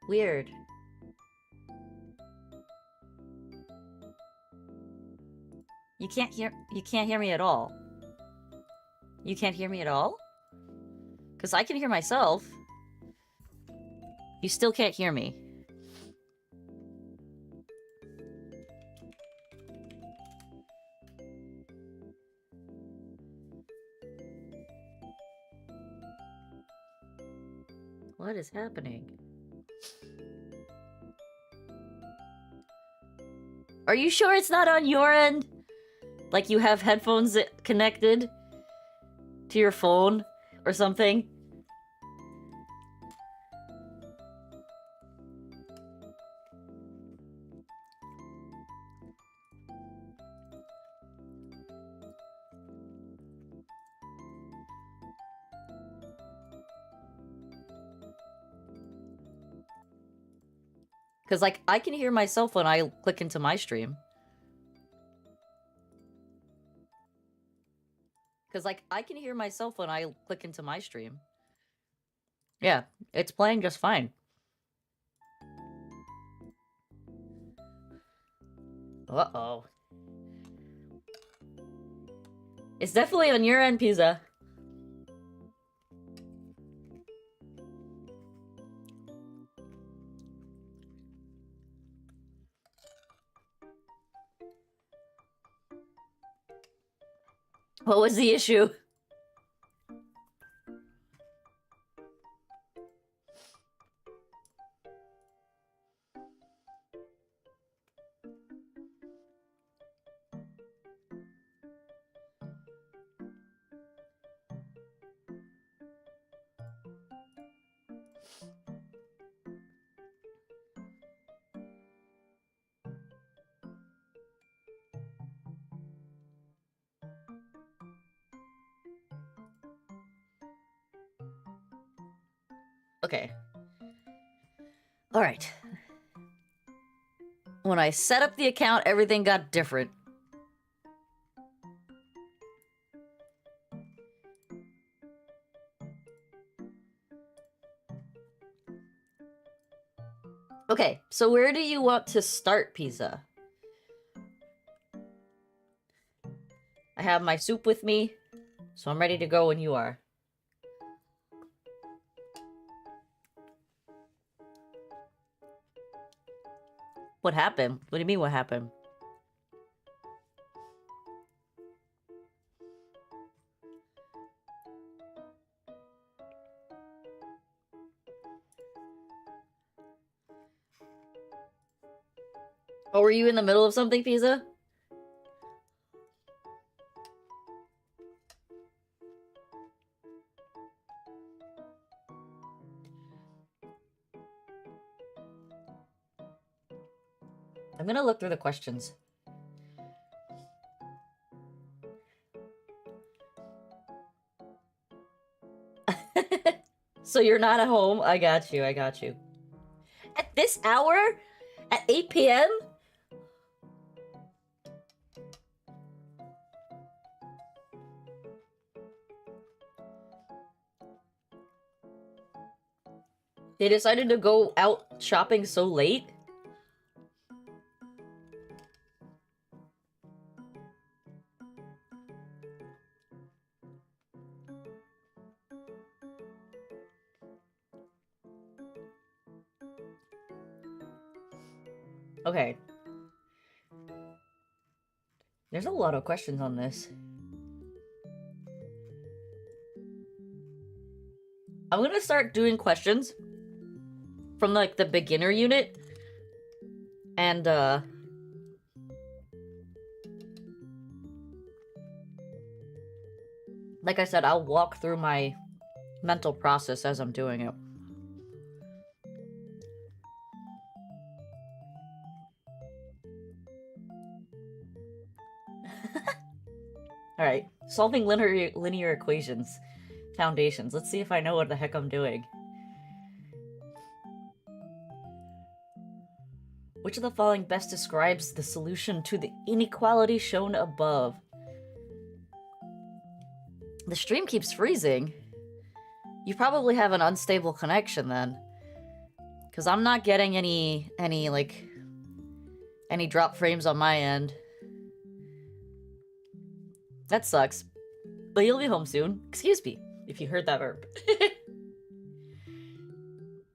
Weird. You can't hear me at all. You can't hear me at all? Because I can hear myself. You still can't hear me. What is happening? Are you sure it's not on your end? Like you have headphones connected to your phone or something? Because, like, I can hear myself when I click into my stream. Because, like, I can hear myself when I click into my stream. Yeah, it's playing just fine. Uh-oh. It's definitely on your end, Pizza. What was the issue? Okay. Alright. When I set up the account, everything got different. Okay, so where do you want to start, Pizza? I have my soup with me, so I'm ready to go when you are. What happened? What do you mean, what happened? Oh, were you in the middle of something, Pizza? I'm gonna look through the questions. So you're not at home? I got you, I got you. At this hour? At 8 p.m.? They decided to go out shopping so late? Okay. There's a lot of questions on this. I'm gonna start doing questions from, like, the beginner unit. And, like I said, I'll walk through my mental process as I'm doing it. Alright, solving linear equations. Foundations. Let's see if I know what the heck I'm doing. Which of the following best describes the solution to the inequality shown above? The stream keeps freezing. You probably have an unstable connection then. Because I'm not getting any drop frames on my end. That sucks. But you'll be home soon. Excuse me, if you heard that verb.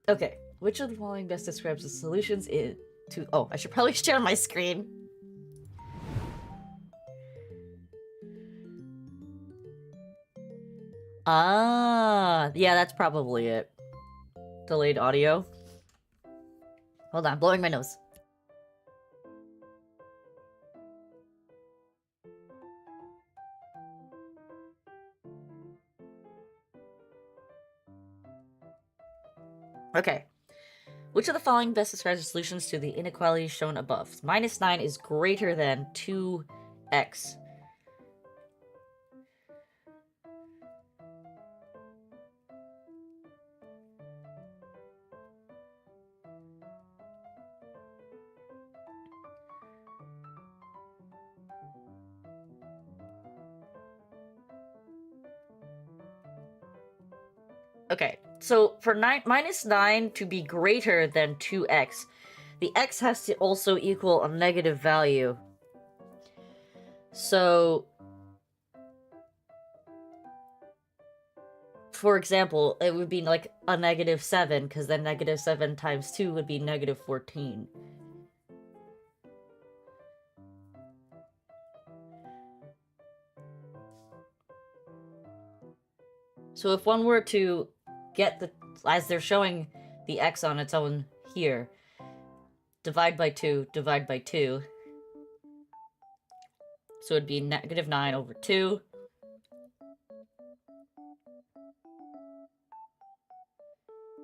Okay, which of the following best describes the solutions to... Oh, I should probably share my screen. Ah, yeah, that's probably it. Delayed audio. Hold on, blowing my nose. Okay. Which of the following best describes the solutions to the inequality shown above? -9 is greater than 2x. Okay, so for -9 to be greater than 2x, the x has to also equal a negative value. So, for example, it would be like a -7, because then -7 times 2 would be -14. So if one were to get the, as they're showing the x on its own here, divide by 2, divide by 2. So it'd be -9 over 2.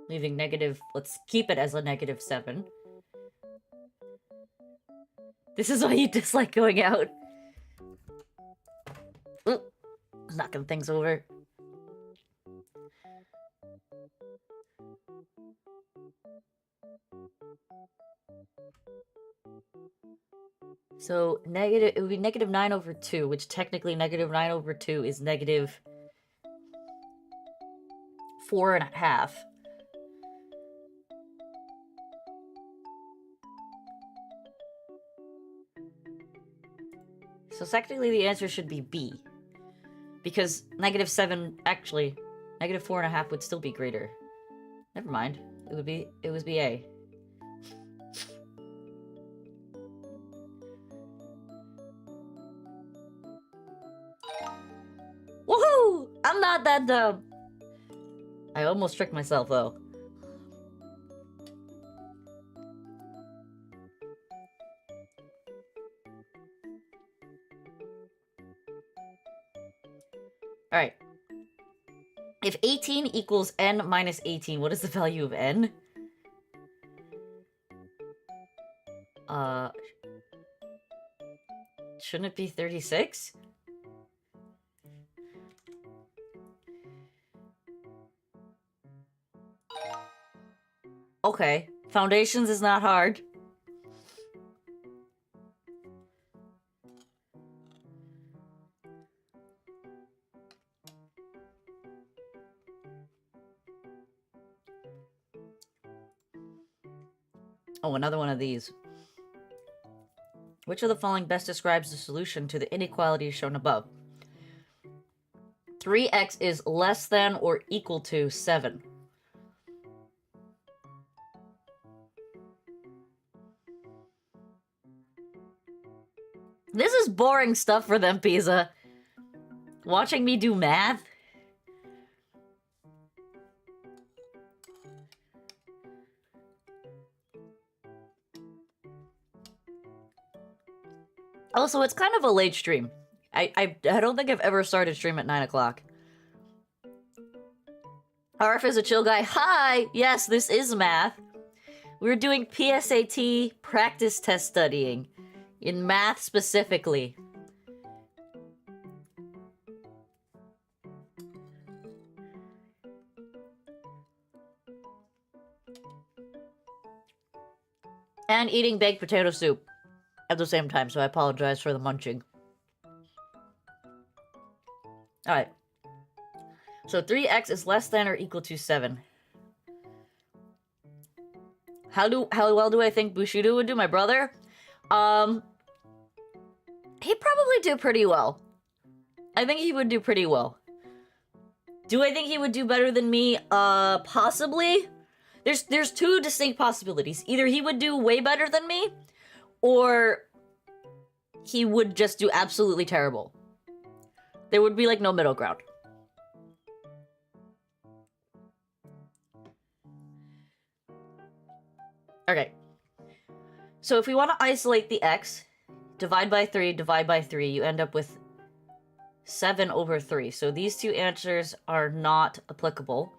Leaving negative, let's keep it as a -7. This is why you dislike going out. Ooh, knocking things over. So negative, it would be negative 9 over 2, which technically negative 9 over 2 is negative 4.5. So technically the answer should be B. Because negative 7, actually, negative 4.5 would still be greater. Never mind. It was BA. Woohoo! I'm not that dumb. I almost tricked myself though. Alright. If 18 equals n minus 18, what is the value of n? Shouldn't it be 36? Okay. Foundations is not hard. Oh, another one of these. Which of the following best describes the solution to the inequality shown above? 3x is less than or equal to 7. This is boring stuff for them, Pizza. Watching me do math? Also, it's kind of a late stream. I don't think I've ever started stream at 9 o'clock. RF is a chill guy. Hi! Yes, this is math. We're doing PSAT practice test studying. In math specifically. And eating baked potato soup at the same time, so I apologize for the munching. Alright. So 3x is less than or equal to 7. How well do I think Bushido would do, my brother? He'd probably do pretty well. I think he would do pretty well. Do I think he would do better than me? Possibly. There's two distinct possibilities. Either he would do way better than me, or he would just do absolutely terrible. There would be, like, no middle ground. Okay. So if we want to isolate the x, divide by 3, you end up with 7 over 3. So these two answers are not applicable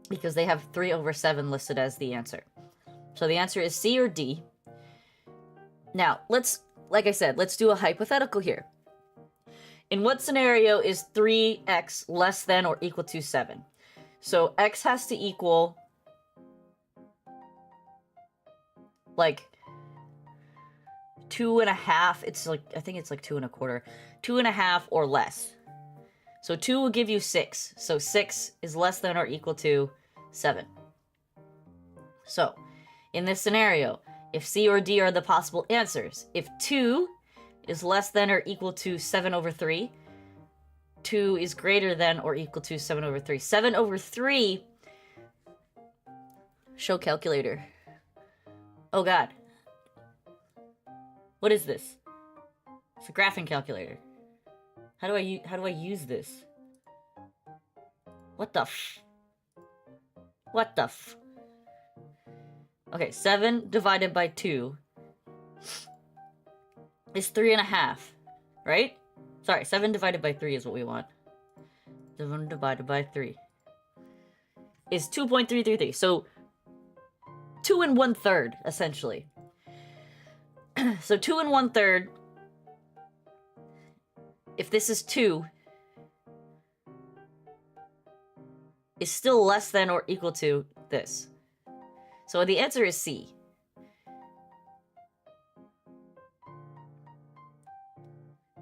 because they have 3 over 7 listed as the answer. So the answer is C or D. Now, like I said, let's do a hypothetical here. In what scenario is 3x less than or equal to 7? So x has to equal, like, 2.5. It's like, I think it's like 2.25. 2.5 or less. So 2 will give you 6. So 6 is less than or equal to 7. So, in this scenario, if C or D are the possible answers, if 2 is less than or equal to 7 over 3, 2 is greater than or equal to 7 over 3. 7 over 3... Show calculator. Oh god. What is this? It's a graphing calculator. How do I use this? What the f? What the f? Okay, 7 divided by 2 is 3.5, right? Sorry, 7 divided by 3 is what we want. 7 divided by 3 is 2.333. So 2 and 1/3, essentially. So 2 and 1/3, if this is 2, is still less than or equal to this. So the answer is C.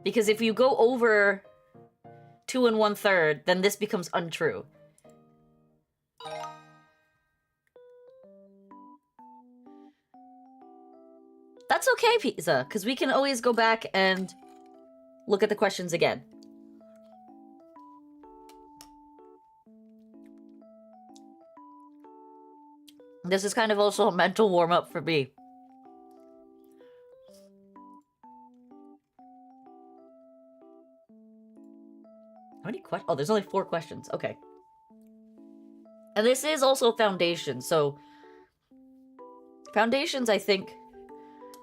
Because if you go over 2 1/3, then this becomes untrue. That's okay, Pizza, because we can always go back and look at the questions again. This is kind of also a mental warm-up for me. How many questions? Oh, there's only 4 questions. Okay. And this is also foundation, so... Foundations, I think...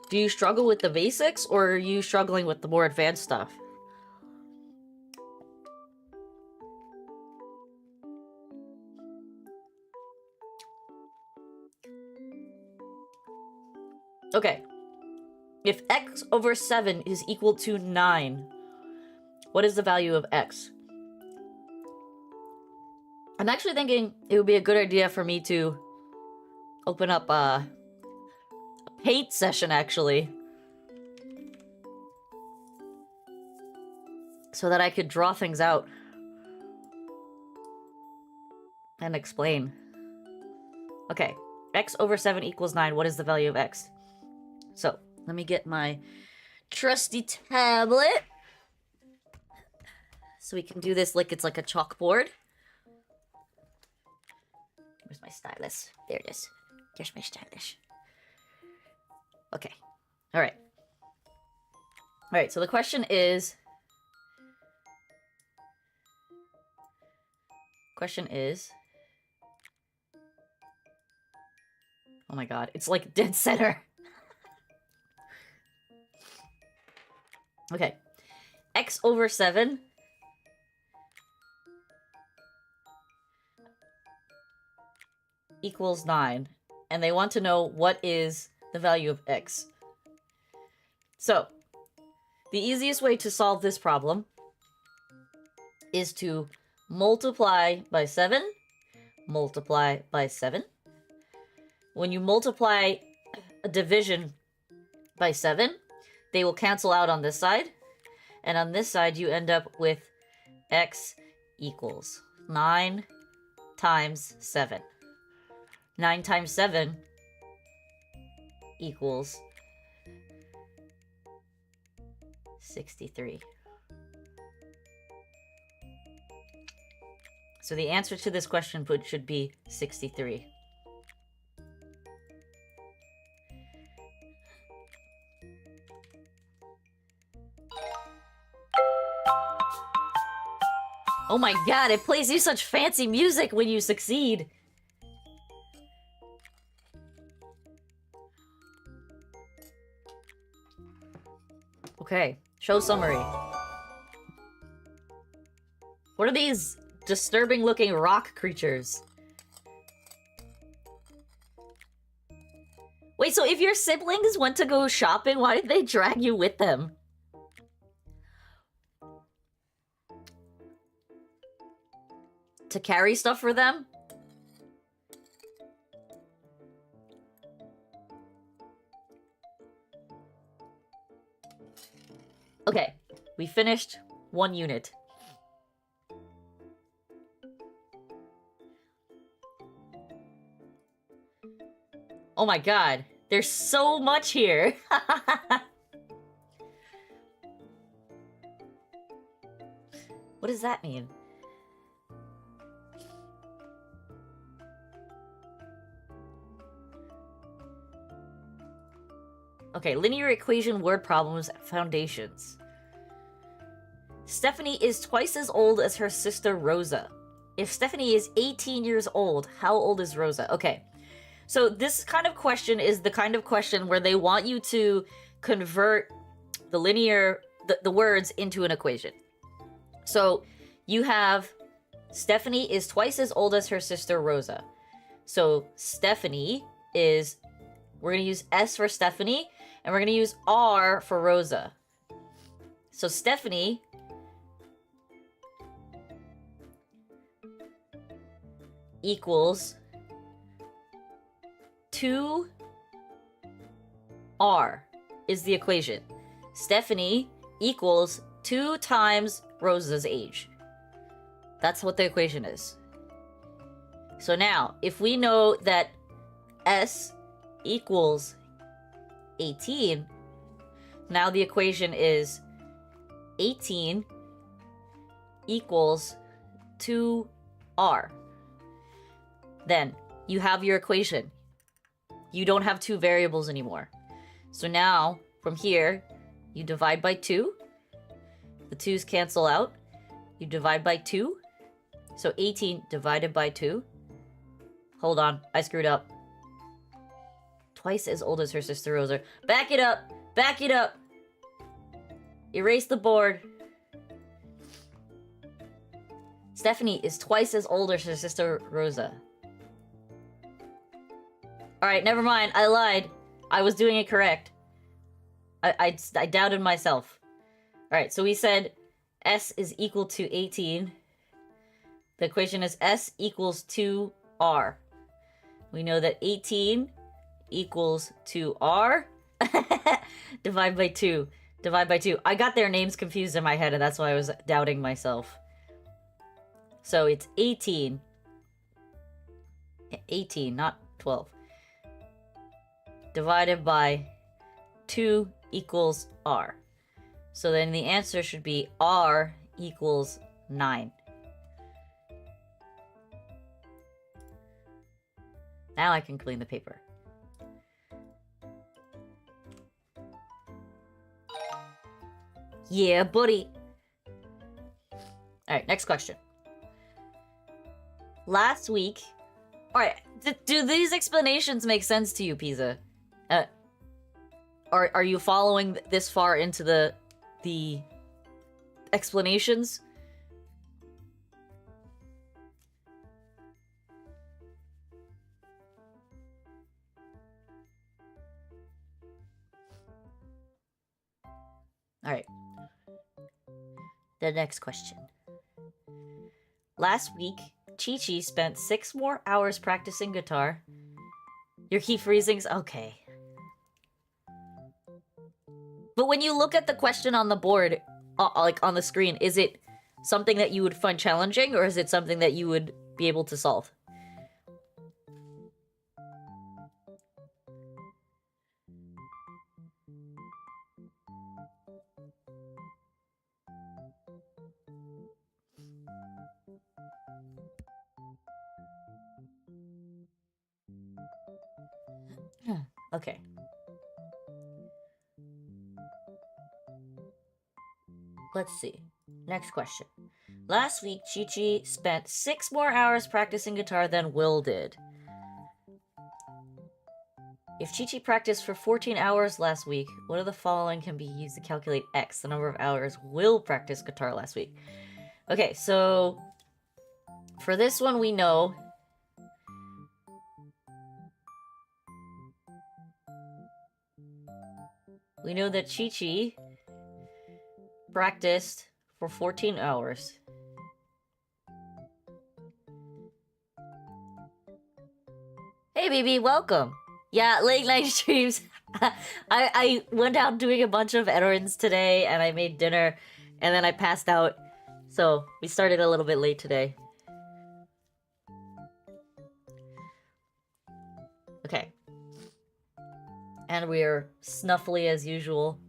Do you struggle with the basics, or are you struggling with the more advanced stuff? Okay. If x over 7 is equal to 9, what is the value of x? I'm actually thinking it would be a good idea for me to open up a paint session, actually. So that I could draw things out. And explain. Okay. X over 7 equals 9. What is the value of x? So, let me get my trusty tablet. So we can do this like it's like a chalkboard. Where's my stylus? There it is. There's my stylus. Okay. Alright. Alright, so the question is... Oh my god, it's like dead center. Okay. X over 7 equals 9. And they want to know what is the value of x. So, the easiest way to solve this problem is to multiply by 7, multiply by 7. When you multiply a division by 7, they will cancel out on this side. And on this side, you end up with x equals 9 times 7. 9 times 7 equals 63. So the answer to this question should be 63. Oh my god, it plays you such fancy music when you succeed. Okay, show summary. What are these disturbing looking rock creatures? Wait, so if your siblings went to go shopping, why did they drag you with them? To carry stuff for them? Okay, we finished 1 unit. Oh my god, there's so much here. What does that mean? Okay, linear equation word problems, foundations. Stephanie is twice as old as her sister Rosa. If Stephanie is 18 years old, how old is Rosa? Okay, so this kind of question is the kind of question where they want you to convert the linear, the words into an equation. So you have Stephanie is twice as old as her sister Rosa. So Stephanie is, we're going to use S for Stephanie, and we're going to use R for Rosa. So Stephanie equals 2R is the equation. Stephanie equals 2 times Rosa's age. That's what the equation is. So now, if we know that S equals 18, now the equation is 18 equals 2R. Then you have your equation. You don't have 2 variables anymore. So now, from here, you divide by 2. The 2's cancel out. You divide by 2. So 18 divided by 2. Hold on, I screwed up. Twice as old as her sister Rosa. Back it up! Back it up! Erase the board. Stephanie is twice as old as her sister Rosa. Alright, never mind. I lied. I was doing it correct. I doubted myself. Alright, so we said S is equal to 18. The equation is S equals 2R. We know that 18 equals 2R. Divide by 2. Divide by 2. I got their names confused in my head, and that's why I was doubting myself. So it's 18. 18, not 12. Divided by 2 equals R. So then the answer should be R equals 9. Now I can clean the paper. Yeah, buddy. Alright, next question. Last week... Alright, do these explanations make sense to you, Pisa? Are you following this far into the explanations? Alright. The next question. Last week, Chi-Chi spent 6 more hours practicing guitar. Your key freezing's okay. But when you look at the question on the board, like on the screen, is it something that you would find challenging, or is it something that you would be able to solve? Okay. Let's see. Next question. Last week, Chi-Chi spent 6 more hours practicing guitar than Will did. If Chi-Chi practiced for 14 hours last week, what of the following can be used to calculate X, the number of hours Will practiced guitar last week? Okay, so for this one we know that Chi-Chi practiced for 14 hours. Hey, BB, welcome. Yeah, late night streams. I went out doing a bunch of errands today, and I made dinner, and then I passed out. So, we started a little bit late today. Okay. And we're snuffly as usual.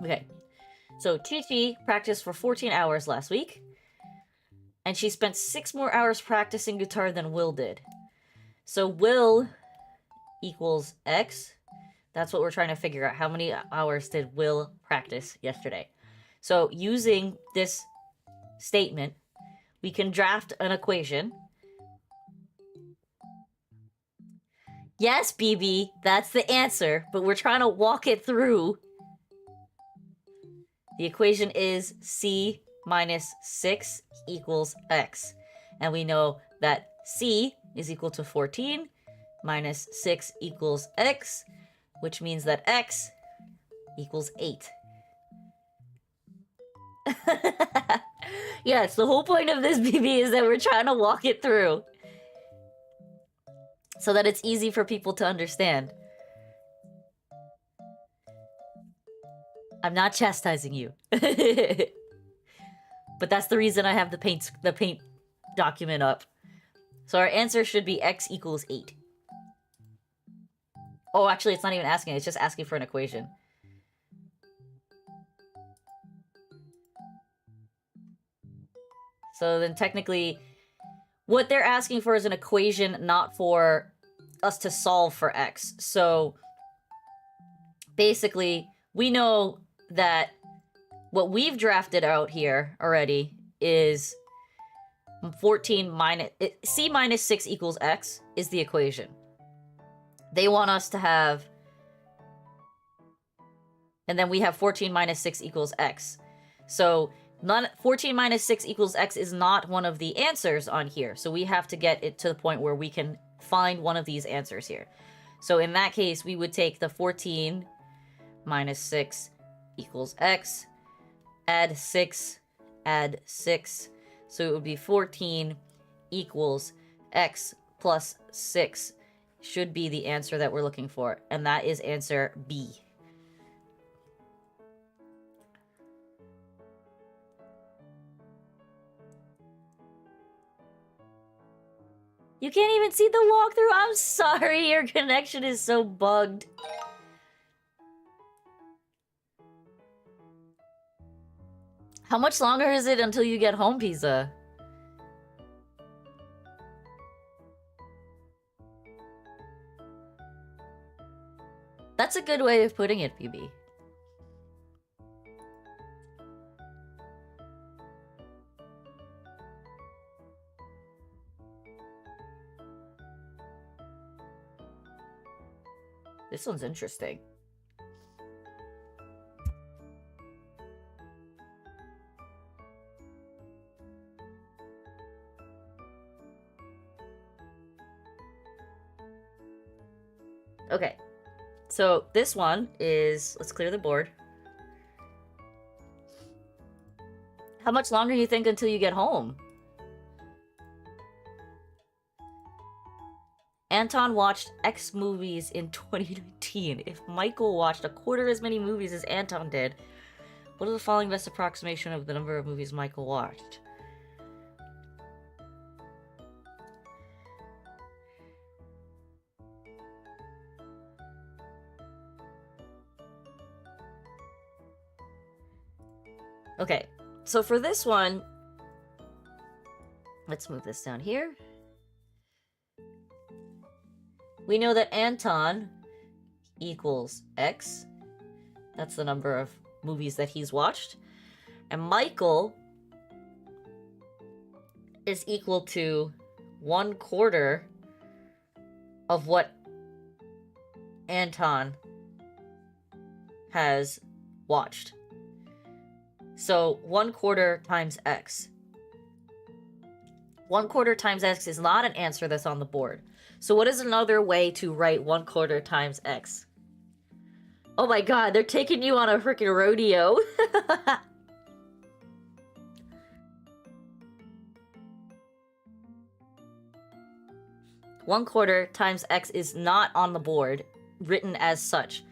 Okay. So Chi-Chi practiced for 14 hours last week. And she spent 6 more hours practicing guitar than Will did. So Will equals X. That's what we're trying to figure out. How many hours did Will practice yesterday? So using this statement, we can draft an equation. Yes, BB, that's the answer, but we're trying to walk it through. The equation is C minus 6 equals X. And we know that C is equal to 14 minus 6 equals X, which means that X equals 8. Yes, the whole point of this, BB, is that we're trying to walk it through. so that it's easy for people to understand. I'm not chastising you. But that's the reason I have the paint document up. So our answer should be x equals 8. Oh, actually, it's not even asking. It's just asking for an equation. So then technically, what they're asking for is an equation, not for us to solve for x. So basically, we know that what we've drafted out here already is 14 minus... C minus 6 equals x is the equation. They want us to have... And then we have 14 minus 6 equals x. So 14 minus 6 equals x is not one of the answers on here. So we have to get it to the point where we can find one of these answers here. So in that case, we would take the 14 minus 6 equals x, add 6, add 6. So it would be 14 equals x plus 6 should be the answer that we're looking for. And that is answer B. You can't even see the walkthrough. I'm sorry, your connection is so bugged. How much longer is it until you get home, Pizza? That's a good way of putting it, BB. This one's interesting. Okay, so this one is, let's clear the board. How much longer do you think until you get home? Anton watched X movies in 2019. If Michael watched a quarter as many movies as Anton did, what is the following best approximation of the number of movies Michael watched? Okay, so for this one, let's move this down here. We know that Anton equals X. That's the number of movies that he's watched. And Michael is equal to 1/4 of what Anton has watched. So 1/4 times X. 1/4 times X is not an answer that's on the board. So what is another way to write 1/4 times X? Oh my god, they're taking you on a freaking rodeo. 1/4 times X is not on the board, written as such.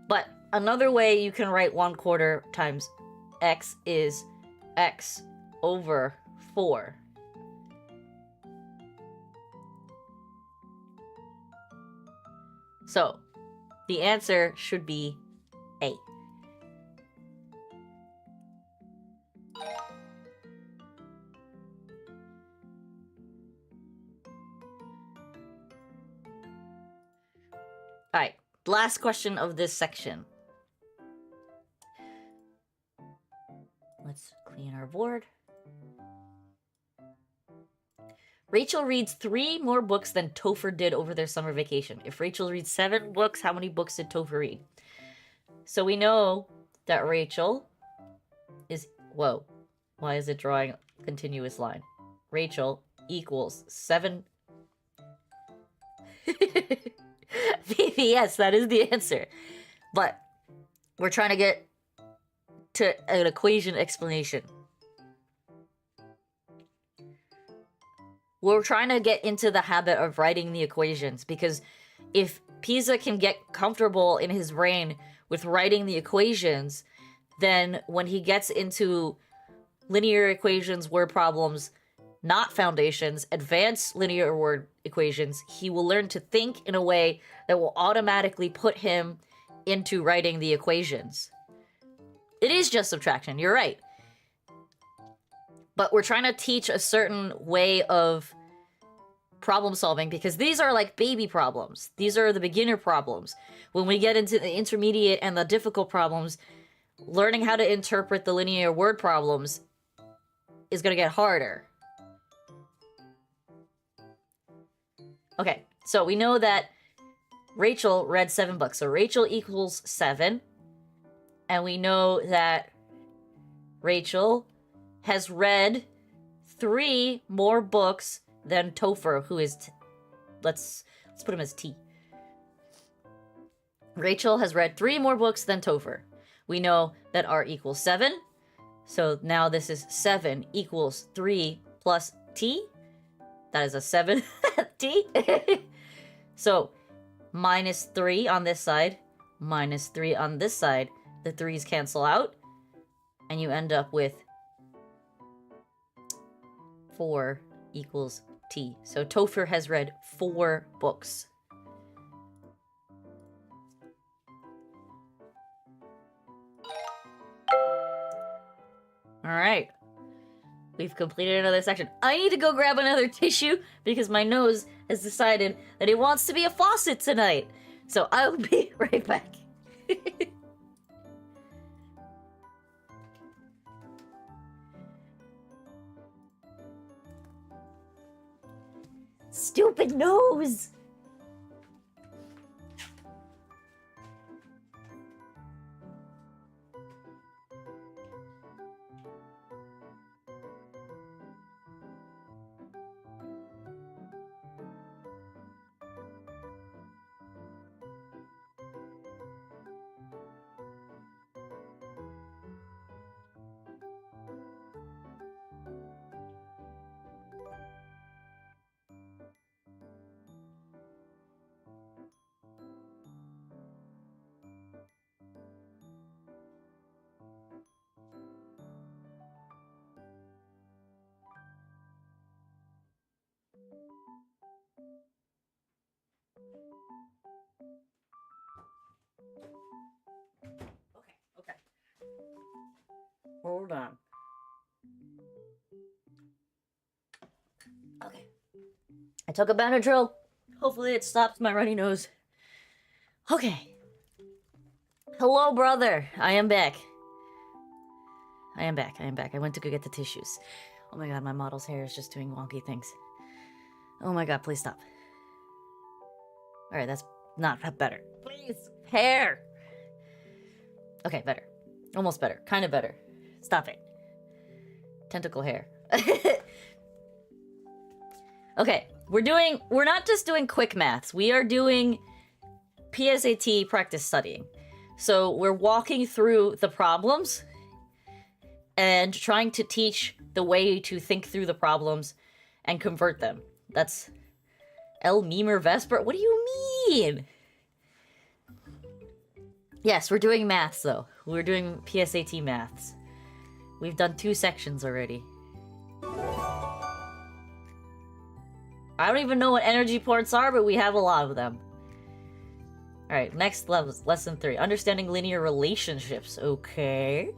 But another way you can write 1/4 times X is X over 4. So, the answer should be A. Alright, last question of this section. Let's clean our board. Rachel reads 3 more books than Topher did over their summer vacation. If Rachel reads 7 books, how many books did Topher read? So we know that Rachel is... Whoa. Why is it drawing a continuous line? Rachel equals 7... Yes, that is the answer. But we're trying to get to an equation explanation. We're trying to get into the habit of writing the equations, because if Pisa can get comfortable in his brain with writing the equations, then when he gets into linear equations, word problems, not foundations, advanced linear word equations, he will learn to think in a way that will automatically put him into writing the equations. It is just subtraction, you're right. But we're trying to teach a certain way of problem solving, because these are like baby problems. These are the beginner problems. When we get into the intermediate and the difficult problems, learning how to interpret the linear word problems is going to get harder. Okay, so we know that Rachel read 7 books. So Rachel equals 7. And we know that Rachel has read 3 more books than Topher, who is... let's put him as T. Rachel has read 3 more books than Topher. We know that R equals 7. So now this is 7 equals 3 plus T. That is a 7 T. So minus 3 on this side, minus 3 on this side. The 3's cancel out. And you end up with 4 equals T. So Topher has read 4 books. Alright. We've completed another section. I need to go grab another tissue because my nose has decided that it wants to be a faucet tonight. So I'll be right back. Stupid nose! Okay. Hold on. Okay. I took a Benadryl. Hopefully it stops my runny nose. Okay. Hello, brother. I am back. I am back. I went to go get the tissues. Oh my god, my model's hair is just doing wonky things. Oh my god, please stop. Alright, that's not better. Please! Hair! Okay, better. Almost better. Kind of better. Stop it. Tentacle hair. Okay, we're not just doing quick maths. We are doing PSAT practice studying. So we're walking through the problems and trying to teach the way to think through the problems and convert them. That's El Memer Vesper? What do you mean? Yes, we're doing maths though. We're doing PSAT maths. We've done 2 sections already. I don't even know what energy ports are, but we have a lot of them. Alright, next level, lesson 3. Understanding linear relationships. Okay.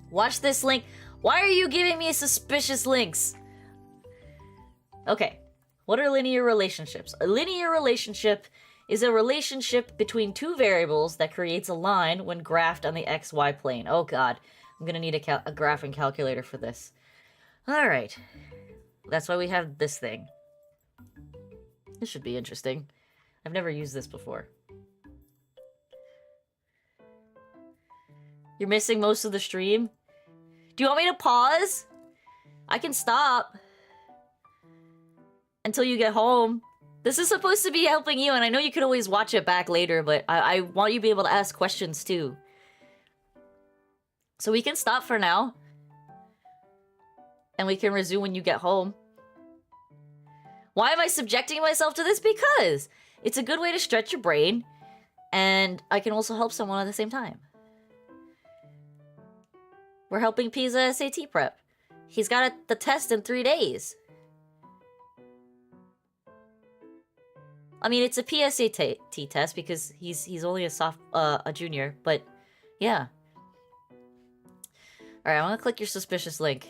Watch this link. Why are you giving me suspicious links? Okay. What are linear relationships? A linear relationship is a relationship between 2 variables that creates a line when graphed on the xy plane. Oh god. I'm gonna need a graphing calculator for this. Alright. That's why we have this thing. This should be interesting. I've never used this before. You're missing most of the stream? Do you want me to pause? I can stop. Until you get home. This is supposed to be helping you, and I know you can always watch it back later, but I want you to be able to ask questions too. So we can stop for now. And we can resume when you get home. Why am I subjecting myself to this? Because it's a good way to stretch your brain, and I can also help someone at the same time. We're helping Pisa SAT prep. He's got the test in 3 days. I mean, it's a PSAT test because he's only a junior, but yeah. All right, I'm gonna click your suspicious link.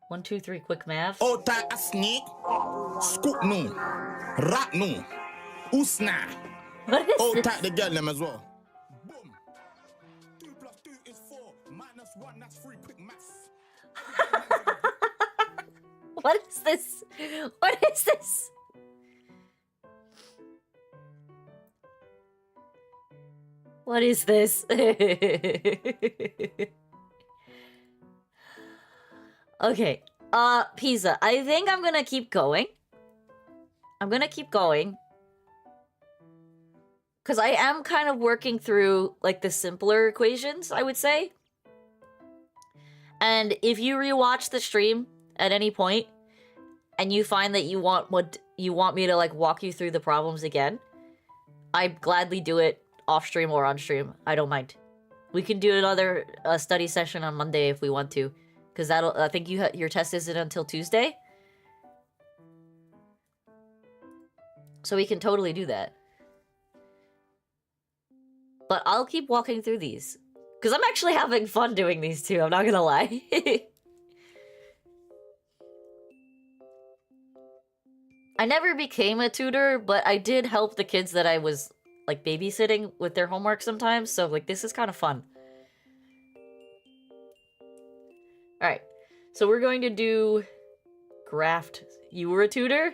1, 2, 3, quick math. Oh, a sneak, scoop no, rat no, usna. What is oh, this? Oh, the girl them as well. Boom. 2 + 2 is 4. -1, that's 3. Quick maths. What is this? What is this? What is this? Okay. Pisa, I think I'm gonna keep going. I'm gonna keep going. Because I am kind of working through, like, the simpler equations, I would say. And if you rewatch the stream at any point, and you find that you want me to, like, walk you through the problems again, I'd gladly do it off-stream or on-stream. I don't mind. We can do another study session on Monday if we want to. Because I think your test isn't until Tuesday. So we can totally do that. But I'll keep walking through these. Because I'm actually having fun doing these too, I'm not gonna lie. I never became a tutor, but I did help the kids that I was, like, babysitting with their homework sometimes. So, like, this is kind of fun. Alright. So we're going to do Graft. You were a tutor?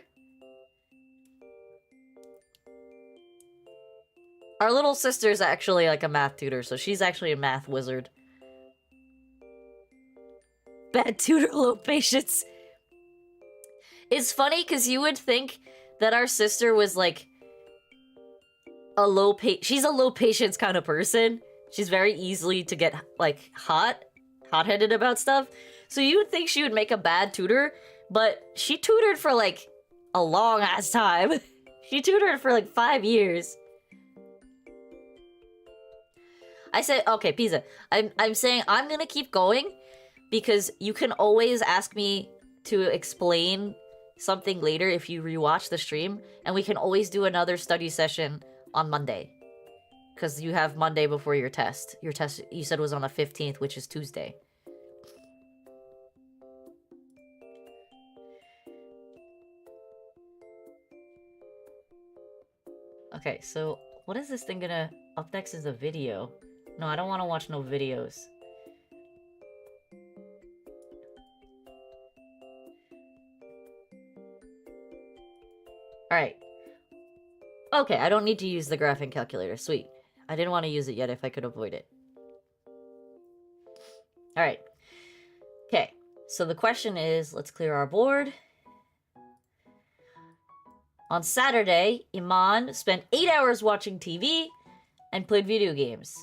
Our little sister's actually like a math tutor, so she's actually a math wizard. Bad tutor, low patience. It's funny because you would think that our sister was like she's a low patience kind of person. She's very easily to get like hot-headed about stuff. So you would think she would make a bad tutor, but she tutored for like a long ass time. She tutored for like 5 years. I said, okay, Pisa, I'm saying I'm gonna keep going because you can always ask me to explain something later if you rewatch the stream, and we can always do another study session on Monday. Because you have Monday before your test. Your test, you said, was on the 15th, which is Tuesday. Okay, so what is this thing gonna... Up next is a video. No, I don't want to watch no videos. Alright. Okay, I don't need to use the graphing calculator. Sweet. I didn't want to use it yet if I could avoid it. Alright. Okay, so the question is, let's clear our board. On Saturday, Iman spent 8 hours watching TV and played video games.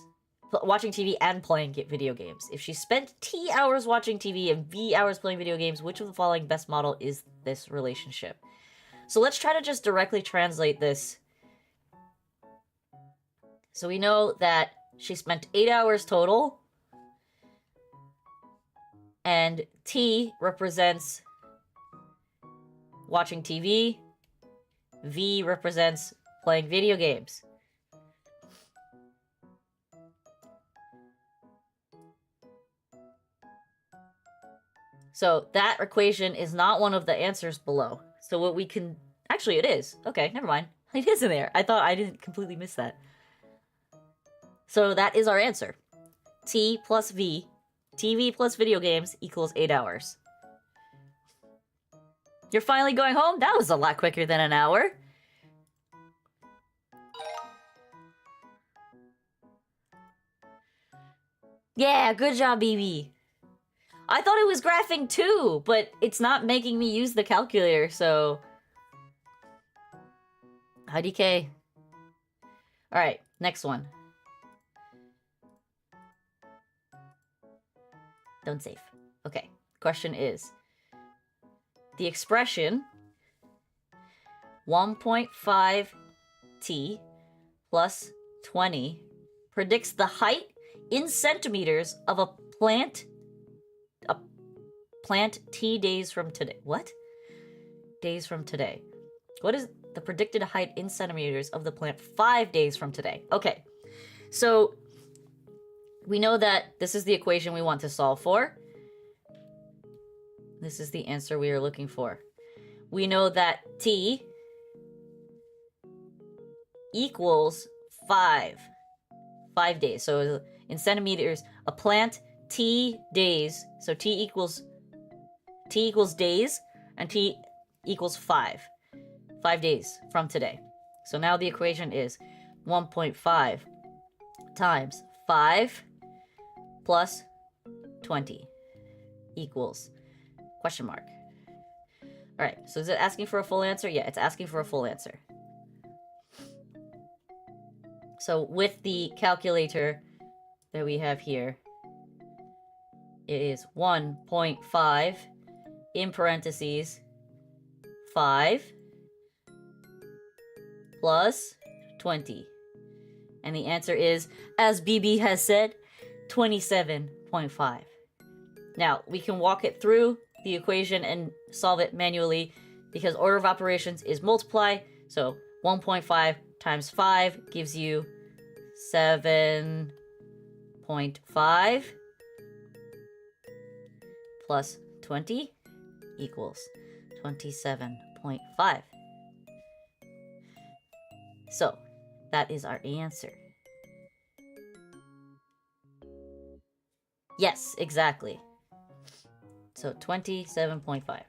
Watching TV and playing video games. If she spent T hours watching TV and V hours playing video games, which of the following best model is this relationship? So let's try to just directly translate this. So we know that she spent 8 hours total. And T represents watching TV. V represents playing video games. So that equation is not one of the answers below. So what we can... Actually, it is. Okay, never mind. It is in there. I thought I didn't completely miss that. So that is our answer. T plus V, TV plus video games equals 8 hours. You're finally going home? That was a lot quicker than an hour. Yeah, good job, BB. I thought it was graphing too, but it's not making me use the calculator, so... IDK. Alright, next one. Don't save. Okay. Question is, the expression 1.5t plus 20 predicts the height in centimeters of a plant t days from today. What? Days from today. What is the predicted height in centimeters of the plant 5 days from today? Okay. So we know that this is the equation we want to solve for. This is the answer we are looking for. We know that t equals 5 days. So in centimeters, a plant t days. So t equals days, and t equals 5 days from today. So now the equation is 1.5 times 5 plus 20 equals question mark. All right, so is it asking for a full answer? Yeah, it's asking for a full answer. So with the calculator that we have here, it is 1.5 in parentheses 5 plus 20. And the answer is, as BB has said, 27.5. Now, we can walk it through the equation and solve it manually because order of operations is multiply. So 1.5 times 5 gives you 7.5 plus 20 equals 27.5. So that is our answer. Yes, exactly. So 27.5.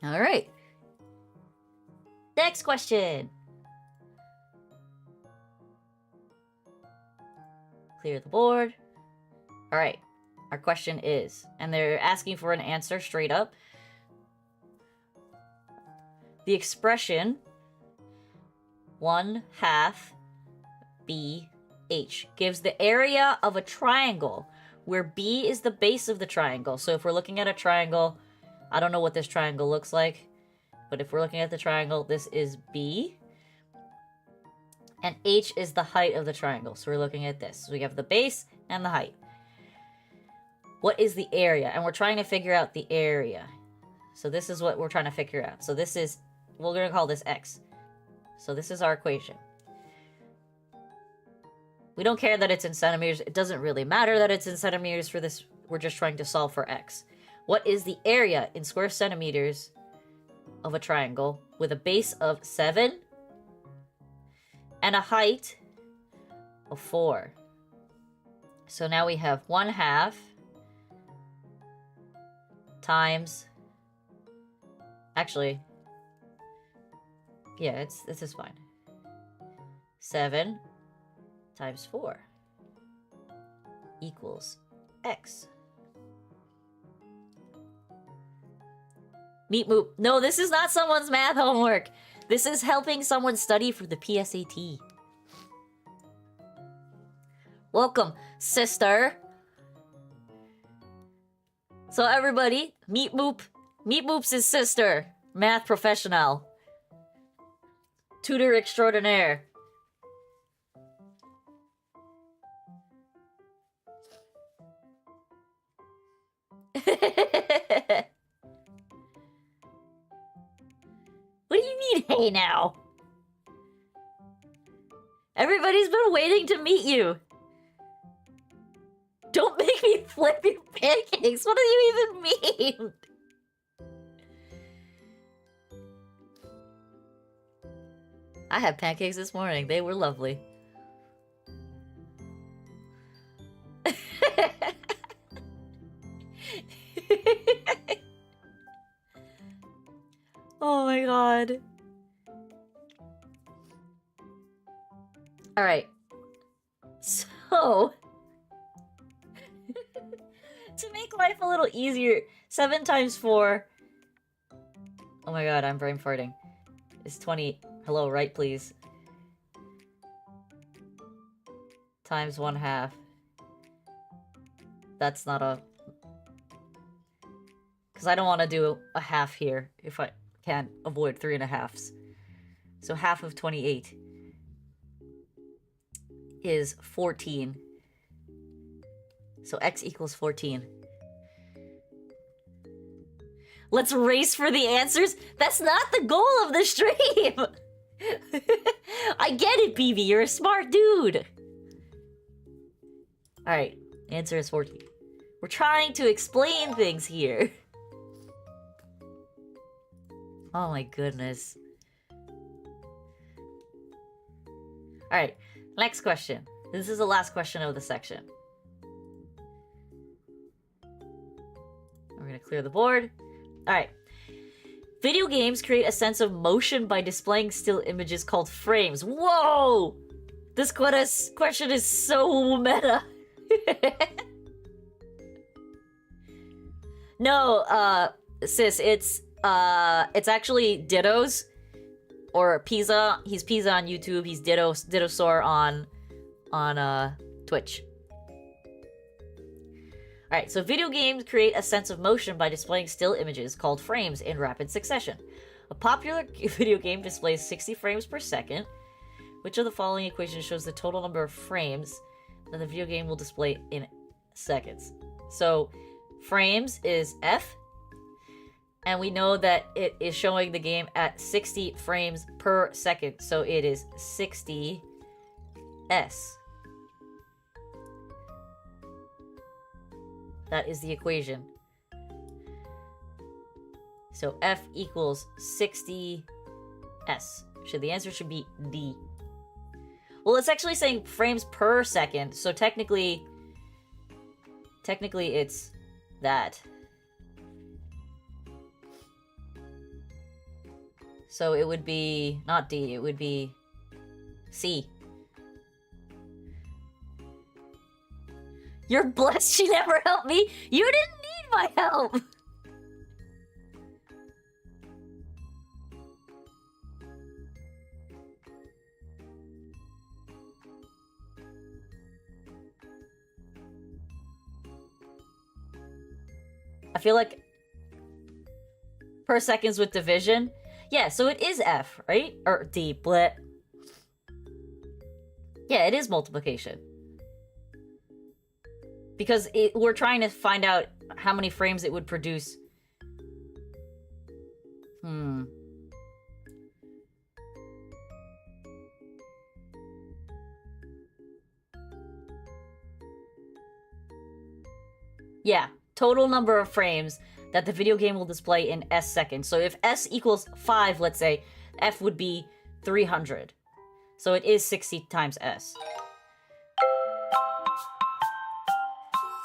All right. Next question. Clear the board. All right. Our question is, and they're asking for an answer straight up. The expression 1/2 BH gives the area of a triangle where B is the base of the triangle. So if we're looking at a triangle, I don't know what this triangle looks like, but if we're looking at the triangle, this is B. And H is the height of the triangle. So we're looking at this. So we have the base and the height. What is the area? And we're trying to figure out the area. So this is what we're trying to figure out. So this is, we're going to call this X. So this is our equation. We don't care that it's in centimeters. It doesn't really matter that it's in centimeters for this. We're just trying to solve for X. What is the area in square centimeters of a triangle with a base of 7 and a height of 4? So now we have 1/2 times, actually, yeah, this is fine. 7 times 4 equals X. Meet Moop. No, this is not someone's math homework. This is helping someone study for the PSAT. Welcome, sister. So everybody, Meet Moop. Meet Moop's his sister. Math professional. Tutor extraordinaire. What do you mean, hey now? Everybody's been waiting to meet you. Don't make me flip your pancakes. What do you even mean? I had pancakes this morning. They were lovely. Oh my god. Alright. So, to make life a little easier, 7 times 4. Oh my god, I'm brain farting. Is 20. Hello, right, please. Times 1/2 that's not a... Because I don't want to do a half here if I can't avoid 3.5s. So half of 28 is 14. So x equals 14. Let's race for the answers? That's not the goal of the stream! I get it, BB. You're a smart dude. Alright, answer is 14. We're trying to explain things here. Oh my goodness. Alright, next question. This is the last question of the section. We're gonna clear the board. Alright. Video games create a sense of motion by displaying still images called frames. Whoa! This question is so meta. No, sis, it's actually Dittos. Or Pizza. He's Pizza on YouTube. He's Dittosaur on Twitch. Alright, so video games create a sense of motion by displaying still images called frames in rapid succession. A popular video game displays 60 frames per second. Which of the following equations shows the total number of frames that the video game will display in seconds? So, frames is F. And we know that it is showing the game at 60 frames per second. So it is 60 S. That is the equation. So F equals 60 S. The answer should be D. Well, it's actually saying frames per second. So technically it's that. So it would be not D, it would be C. You're blessed she never helped me. You didn't need my help. I feel like per seconds with division. Yeah, so it is F, right? Or D, bleh. Yeah, it is multiplication. Because we're trying to find out how many frames it would produce. Yeah, total number of frames that the video game will display in S seconds. So if S equals 5, let's say, F would be 300. So it is 60 times S.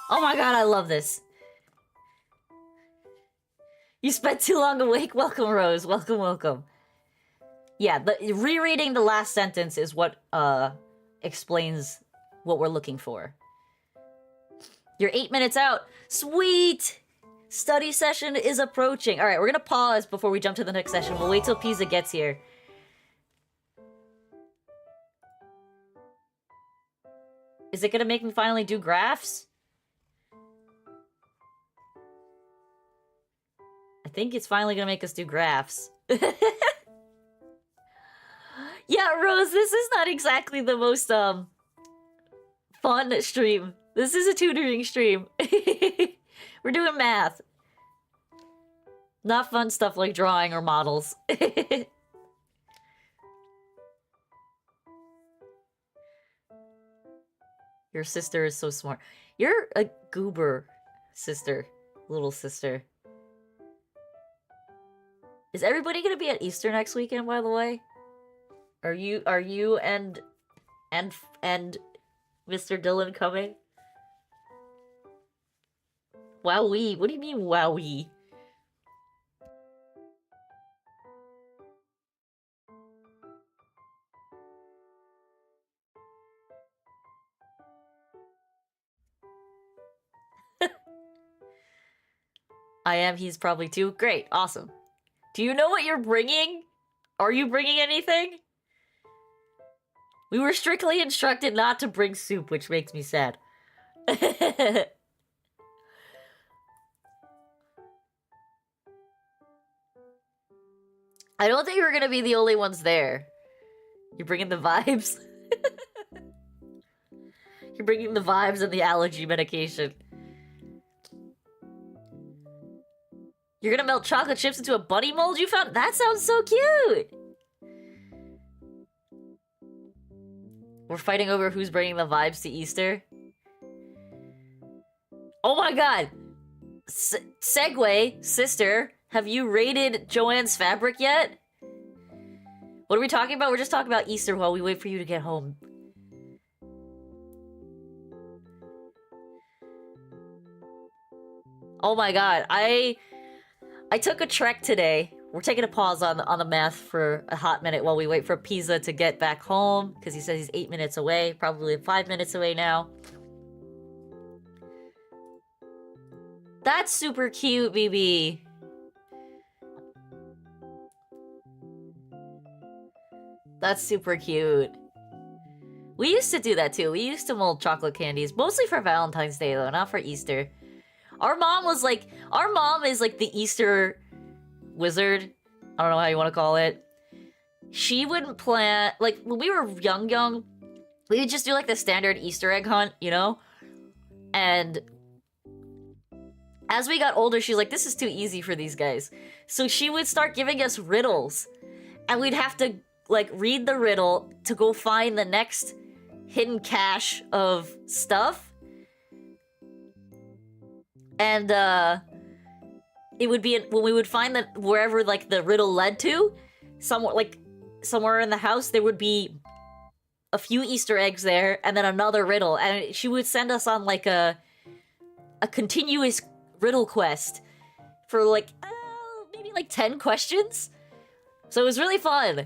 Oh my god, I love this. You spent too long awake? Welcome, Rose. Welcome, welcome. Yeah, rereading the last sentence is what explains what we're looking for. You're 8 minutes out. Sweet! Study session is approaching. Alright, we're gonna pause before we jump to the next session. We'll wait till Pizza gets here. Is it gonna make me finally do graphs? I think it's finally gonna make us do graphs. Yeah, Rose, this is not exactly the most, fun stream. This is a tutoring stream. We're doing math. Not fun stuff like drawing or models. Your sister is so smart. You're a goober sister. Little sister. Is everybody gonna be at Easter next weekend, by the way? Are you and Mr. Dylan coming? Wowee. What do you mean, wowee? I am, he's probably too. Great, awesome. Do you know what you're bringing? Are you bringing anything? We were strictly instructed not to bring soup, which makes me sad. I don't think we're gonna be the only ones there. You're bringing the vibes. You're bringing the vibes and the allergy medication. You're gonna melt chocolate chips into a bunny mold you found? That sounds so cute! We're fighting over who's bringing the vibes to Easter. Oh my god! Segue, sister, have you rated Joanne's fabric yet? What are we talking about? We're just talking about Easter while we wait for you to get home. Oh my god, I took a trek today. We're taking a pause on the math for a hot minute while we wait for Pizza to get back home, because he says he's 8 minutes away, probably 5 minutes away now. That's super cute, BB. That's super cute. We used to do that too. We used to mold chocolate candies, mostly for Valentine's Day though, not for Easter. Our mom is like the Easter wizard. I don't know how you want to call it. She wouldn't plan, like, when we were young, we would just do like the standard Easter egg hunt, you know? And as we got older, she's like, this is too easy for these guys. So she would start giving us riddles. And we'd have to, like, read the riddle to go find the next hidden cache of stuff. And, it would be, when we would find that wherever, like, the riddle led to, somewhere in the house, there would be a few Easter eggs there, and then another riddle. And she would send us on, like, a continuous riddle quest for, like, maybe, like, 10 questions? So it was really fun.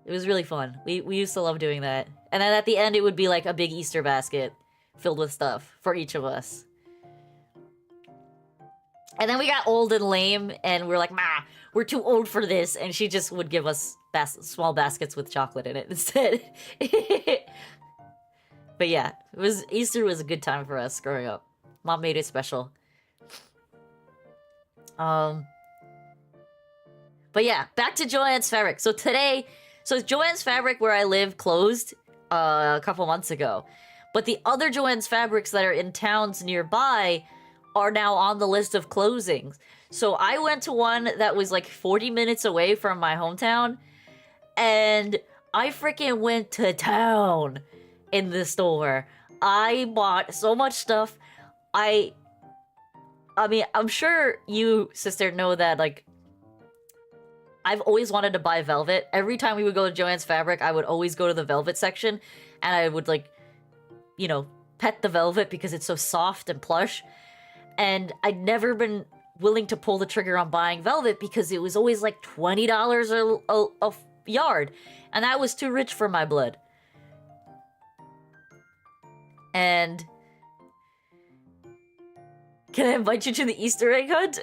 It was really fun. We used to love doing that. And then at the end, it would be, like, a big Easter basket filled with stuff for each of us. And then we got old and lame, and we're like, "Ma, we're too old for this," and she just would give us small baskets with chocolate in it instead. But yeah, Easter was a good time for us growing up. Mom made it special. But yeah, back to Joanne's Fabric. So Joanne's Fabric where I live closed a couple months ago. But the other Joanne's Fabrics that are in towns nearby are now on the list of closings. So I went to one that was like 40 minutes away from my hometown, and I freaking went to town in the store. I bought so much stuff. I mean, I'm sure you, sister, know that, like, I've always wanted to buy velvet. Every time we would go to Joanne's Fabric, I would always go to the velvet section, and I would, like, you know, pet the velvet because it's so soft and plush. And I'd never been willing to pull the trigger on buying velvet because it was always like $20 a yard. And that was too rich for my blood. And can I invite you to the Easter egg hunt?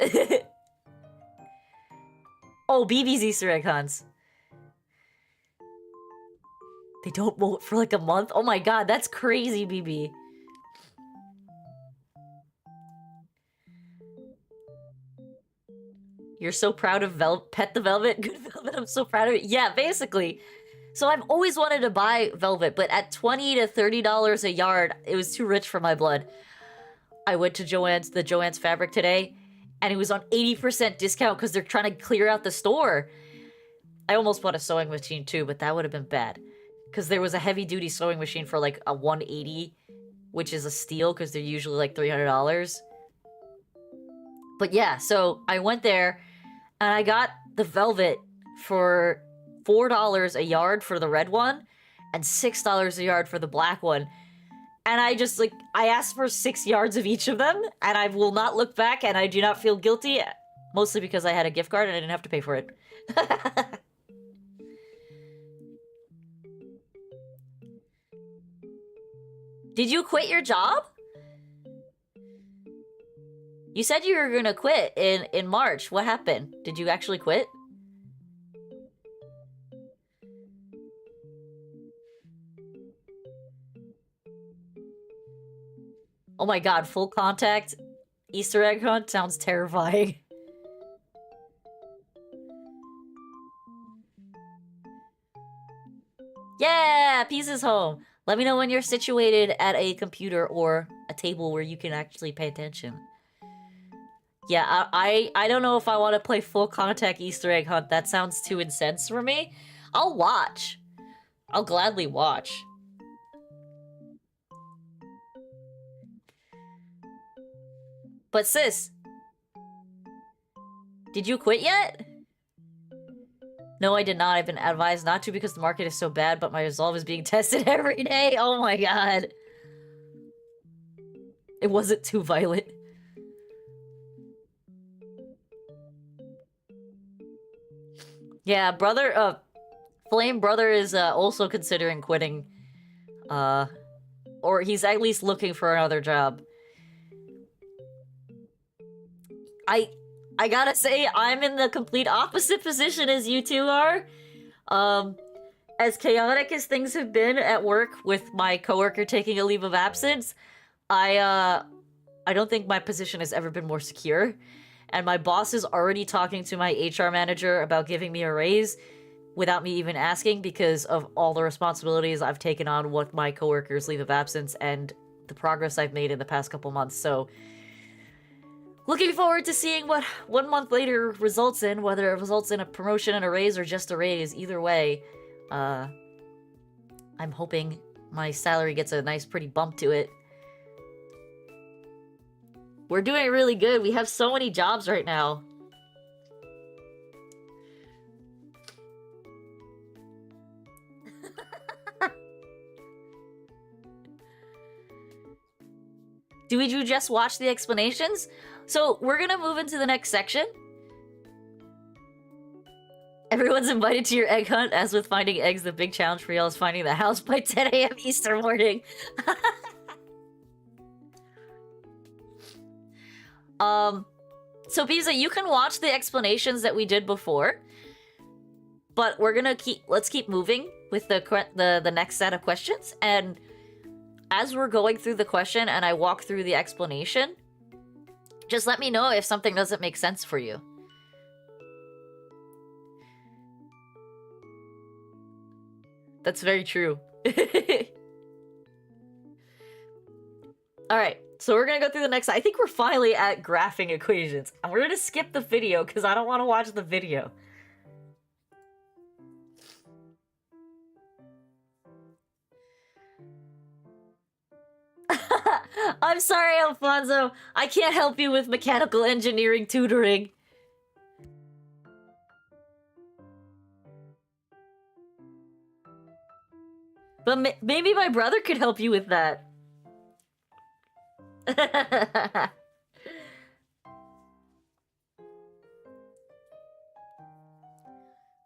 Oh, BB's Easter egg hunts. They don't molt for like a month? Oh my god, that's crazy, BB. You're so proud of Pet the Velvet? Good Velvet, I'm so proud of it. Yeah, basically. So I've always wanted to buy velvet, but at $20 to $30 a yard, it was too rich for my blood. I went to the Joanne's Fabric today, and it was on 80% discount because they're trying to clear out the store. I almost bought a sewing machine too, but that would have been bad. Because there was a heavy-duty sewing machine for like a $180, which is a steal because they're usually like $300. But yeah, so I went there, and I got the velvet for $4 a yard for the red one, and $6 a yard for the black one. And I asked for 6 yards of each of them, and I will not look back, and I do not feel guilty, mostly because I had a gift card and I didn't have to pay for it. Did you quit your job? You said you were gonna quit in March. What happened? Did you actually quit? Oh my god, full contact Easter egg hunt sounds terrifying. Yeah, Peace is home. Let me know when you're situated at a computer or a table where you can actually pay attention. Yeah, I don't know if I want to play full contact Easter egg hunt. That sounds too intense for me. I'll watch. I'll gladly watch. But sis, did you quit yet? No, I did not. I've been advised not to because the market is so bad, but my resolve is being tested every day. Oh my god. It wasn't too violent. Yeah, Flame Brother is also considering quitting. Or he's at least looking for another job. I gotta say, I'm in the complete opposite position as you two are. As chaotic as things have been at work with my coworker taking a leave of absence, I don't think my position has ever been more secure. And my boss is already talking to my HR manager about giving me a raise without me even asking because of all the responsibilities I've taken on with my coworker's leave of absence and the progress I've made in the past couple months. So, looking forward to seeing what 1 month later results in, whether it results in a promotion and a raise or just a raise. Either way, I'm hoping my salary gets a nice pretty bump to it. We're doing really good. We have so many jobs right now. Did you just watch the explanations? So we're gonna move into the next section. Everyone's invited to your egg hunt. As with finding eggs, the big challenge for y'all is finding the house by 10 a.m. Easter morning. So Pisa, you can watch the explanations that we did before, but we're gonna let's keep moving with the next set of questions. And as we're going through the question and I walk through the explanation, just let me know if something doesn't make sense for you. That's very true. Alright, so we're gonna go through the next... I think we're finally at graphing equations. And we're gonna skip the video because I don't want to watch the video. I'm sorry, Alfonso. I can't help you with mechanical engineering tutoring. But maybe my brother could help you with that.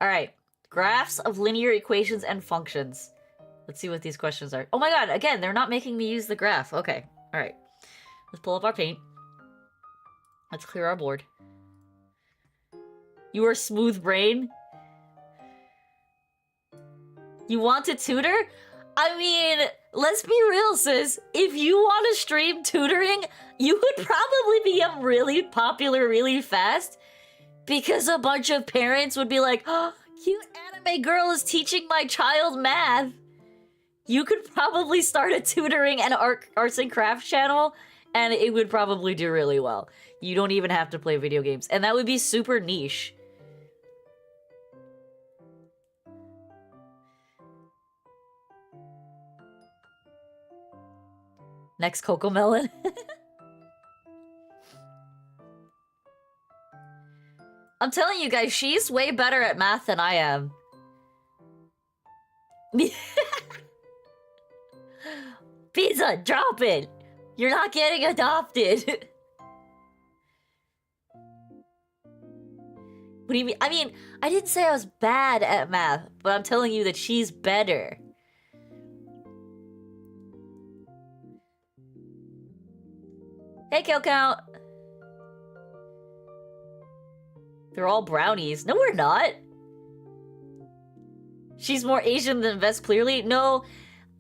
Alright. Graphs of linear equations and functions. Let's see what these questions are. Oh my god, again, they're not making me use the graph. Okay, alright. Let's pull up our paint. Let's clear our board. You are smooth brain? You want to tutor? I mean, let's be real, sis. If you want to stream tutoring, you would probably become really popular really fast because a bunch of parents would be like, oh, cute anime girl is teaching my child math. You could probably start a tutoring and arts and crafts channel, and it would probably do really well. You don't even have to play video games, and that would be super niche. Next Cocomelon. I'm telling you guys, she's way better at math than I am. Pizza, drop it! You're not getting adopted! What do you mean? I mean, I didn't say I was bad at math, but I'm telling you that she's better. Hey, Kill Count! They're all brownies. No, we're not! She's more Asian than Vest, clearly? No,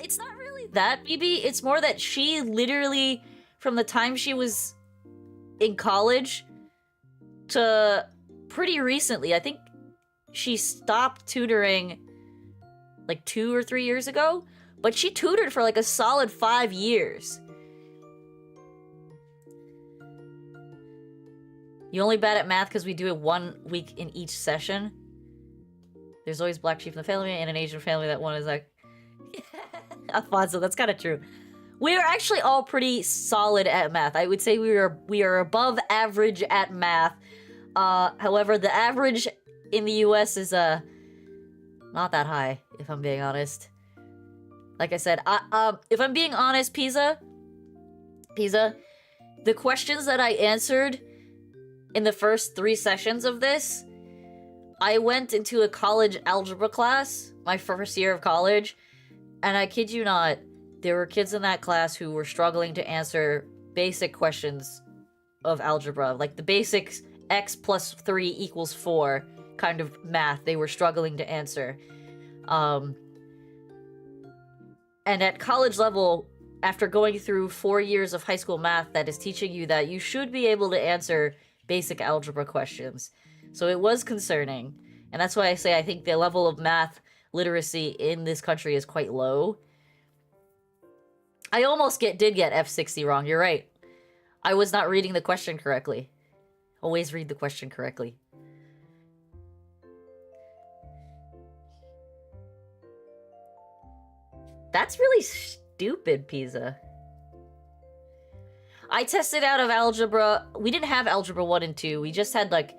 it's not really that, maybe. It's more that she literally, from the time she was in college to pretty recently, I think she stopped tutoring like 2 or 3 years ago, but she tutored for like a solid 5 years. You only bad at math because we do it 1 week in each session. There's always black sheep in the family and an Asian family that one is like... Alfonso, that's kind of true. We are actually all pretty solid at math. I would say we are above average at math. However, the average in the US is not that high, if I'm being honest. Like I said, if I'm being honest, Pisa, the questions that I answered in the first 3 sessions of this, I went into a college algebra class, my first year of college, and I kid you not, there were kids in that class who were struggling to answer basic questions of algebra, like the basics x plus 3 equals 4 kind of math they were struggling to answer. And at college level, after going through 4 years of high school math that is teaching you that you should be able to answer basic algebra questions. So it was concerning. And that's why I say I think the level of math literacy in this country is quite low. I almost did get F60 wrong, you're right. I was not reading the question correctly. Always read the question correctly. That's really stupid, Pisa. I tested out of algebra. We didn't have algebra 1 and 2. We just had like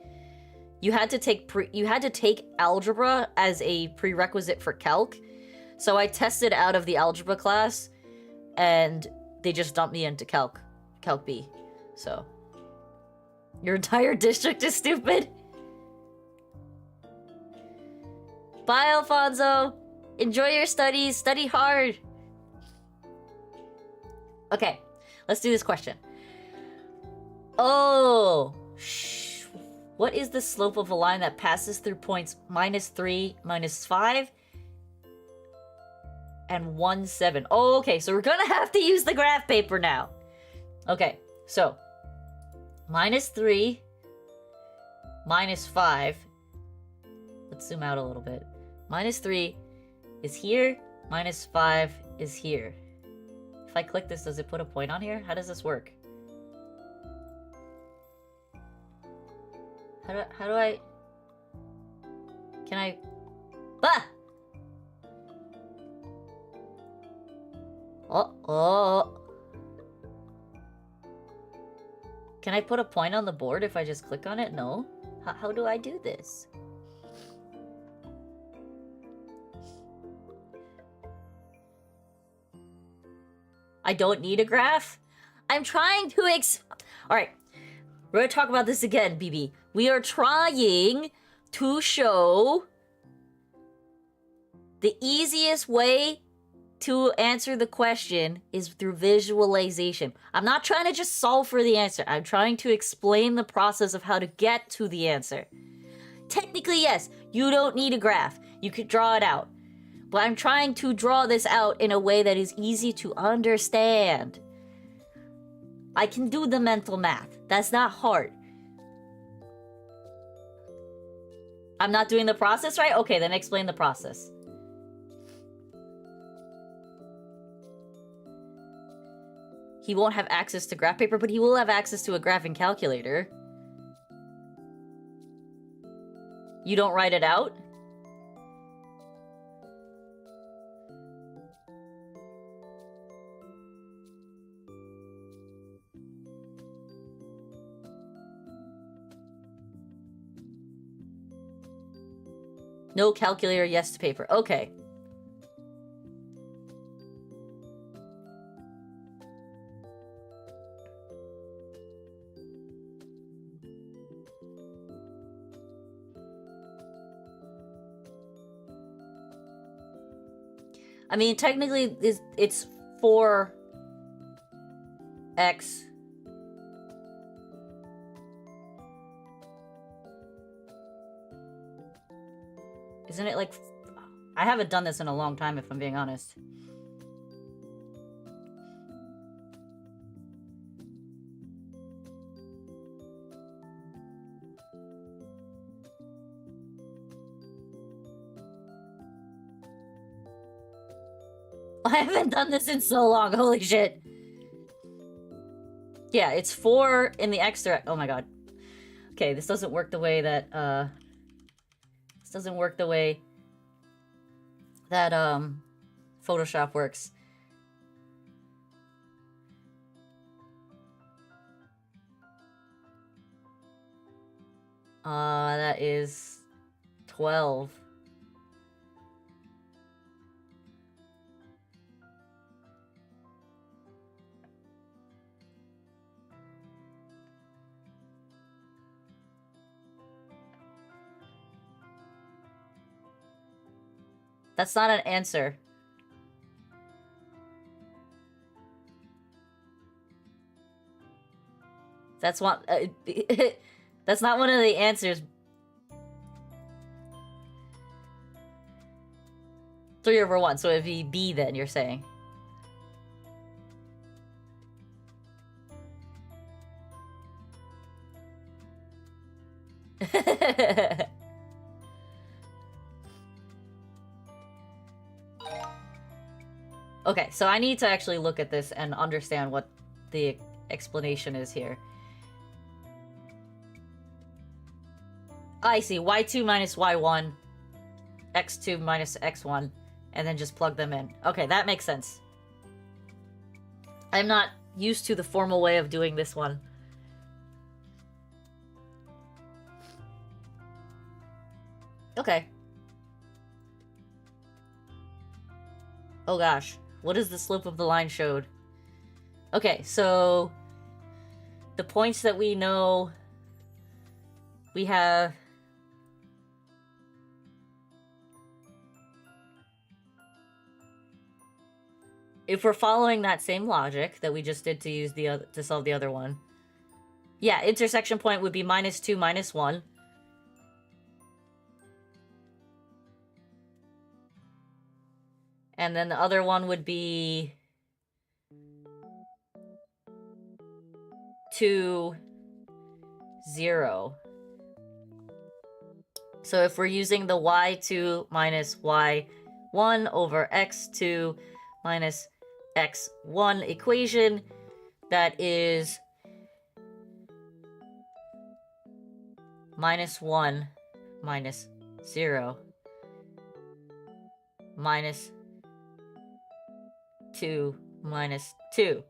you had to take algebra as a prerequisite for calc. So I tested out of the algebra class and they just dumped me into calc B. So your entire district is stupid. Bye, Alfonso. Enjoy your studies. Study hard. Okay, let's do this question. Oh, what is the slope of a line that passes through points -3, -5, and 1, 7? Oh, okay, so we're gonna have to use the graph paper now. Okay, so -3, -5. Let's zoom out a little bit. -3 is here, -5 is here. If I click this, does it put a point on here? How does this work? How do I... Can I... Ah! Oh. Can I put a point on the board if I just click on it? No. How do I do this? I don't need a graph? I'm trying to Alright. We're gonna talk about this again, BB. We are trying to show the easiest way to answer the question is through visualization. I'm not trying to just solve for the answer. I'm trying to explain the process of how to get to the answer. Technically, yes, you don't need a graph. You could draw it out. But I'm trying to draw this out in a way that is easy to understand. I can do the mental math. That's not hard. I'm not doing the process right? Okay, then explain the process. He won't have access to graph paper, but he will have access to a graphing calculator. You don't write it out? No calculator, yes to paper. Okay. I mean, technically, it's 4x. Isn't it like... I haven't done this in a long time, if I'm being honest. I haven't done this in so long. Holy shit. Yeah, it's 4 in the x direct. Oh my god. Okay, this doesn't work the way that, This doesn't work the way that, Photoshop works. That is 12. That's not an answer. That's one. That's not one of the answers. 3 over 1, so it'd be B then, you're saying. Okay, so I need to actually look at this and understand what the explanation is here. I see. Y2 minus Y1, X2 minus X1, and then just plug them in. Okay, that makes sense. I'm not used to the formal way of doing this one. Okay. Oh gosh. What is the slope of the line showed? Okay, so the points that we know we have if we're following that same logic that we just did to use the other to solve the other one. Yeah, intersection point would be -2, -1. And then the other one would be 2, 0. So if we're using the y2 minus y1 over x2 minus x1 equation, that is -1 minus 0 minus 2 minus 2.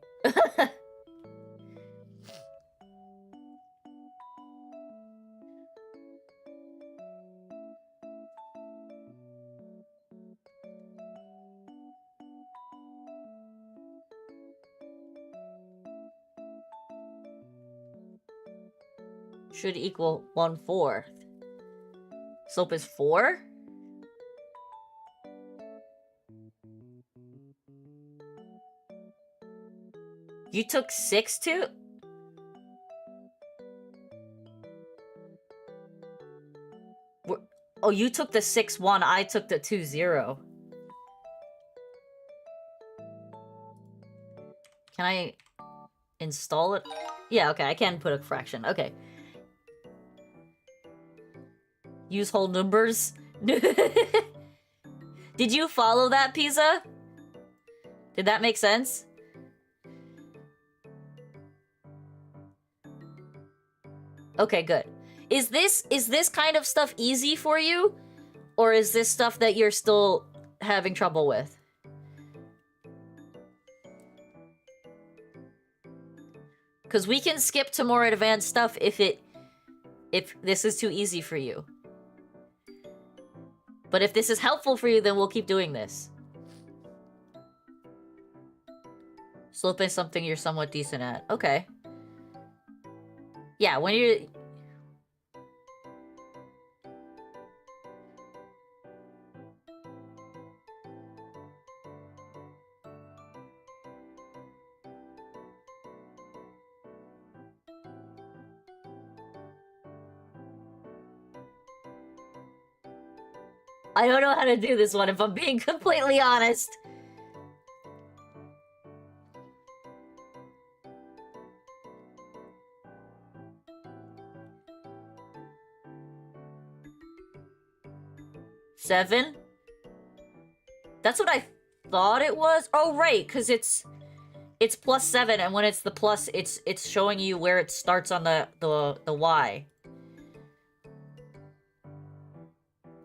Should equal 1/4. Slope is 4? You took 6 too? Oh, you took the 6-1, I took the 2-0. Can I install it? Yeah, okay, I can put a fraction. Okay. Use whole numbers? Did you follow that, Pizza? Did that make sense? Okay, good. Is this kind of stuff easy for you? Or is this stuff that you're still having trouble with? Because we can skip to more advanced stuff if this is too easy for you. But if this is helpful for you, then we'll keep doing this. Slope is something you're somewhat decent at. Okay. Yeah, when you're... I don't know how to do this one, if I'm being completely honest. Seven? That's what I thought it was. Oh, right, because it's plus 7, and when it's the plus, it's showing you where it starts on the y.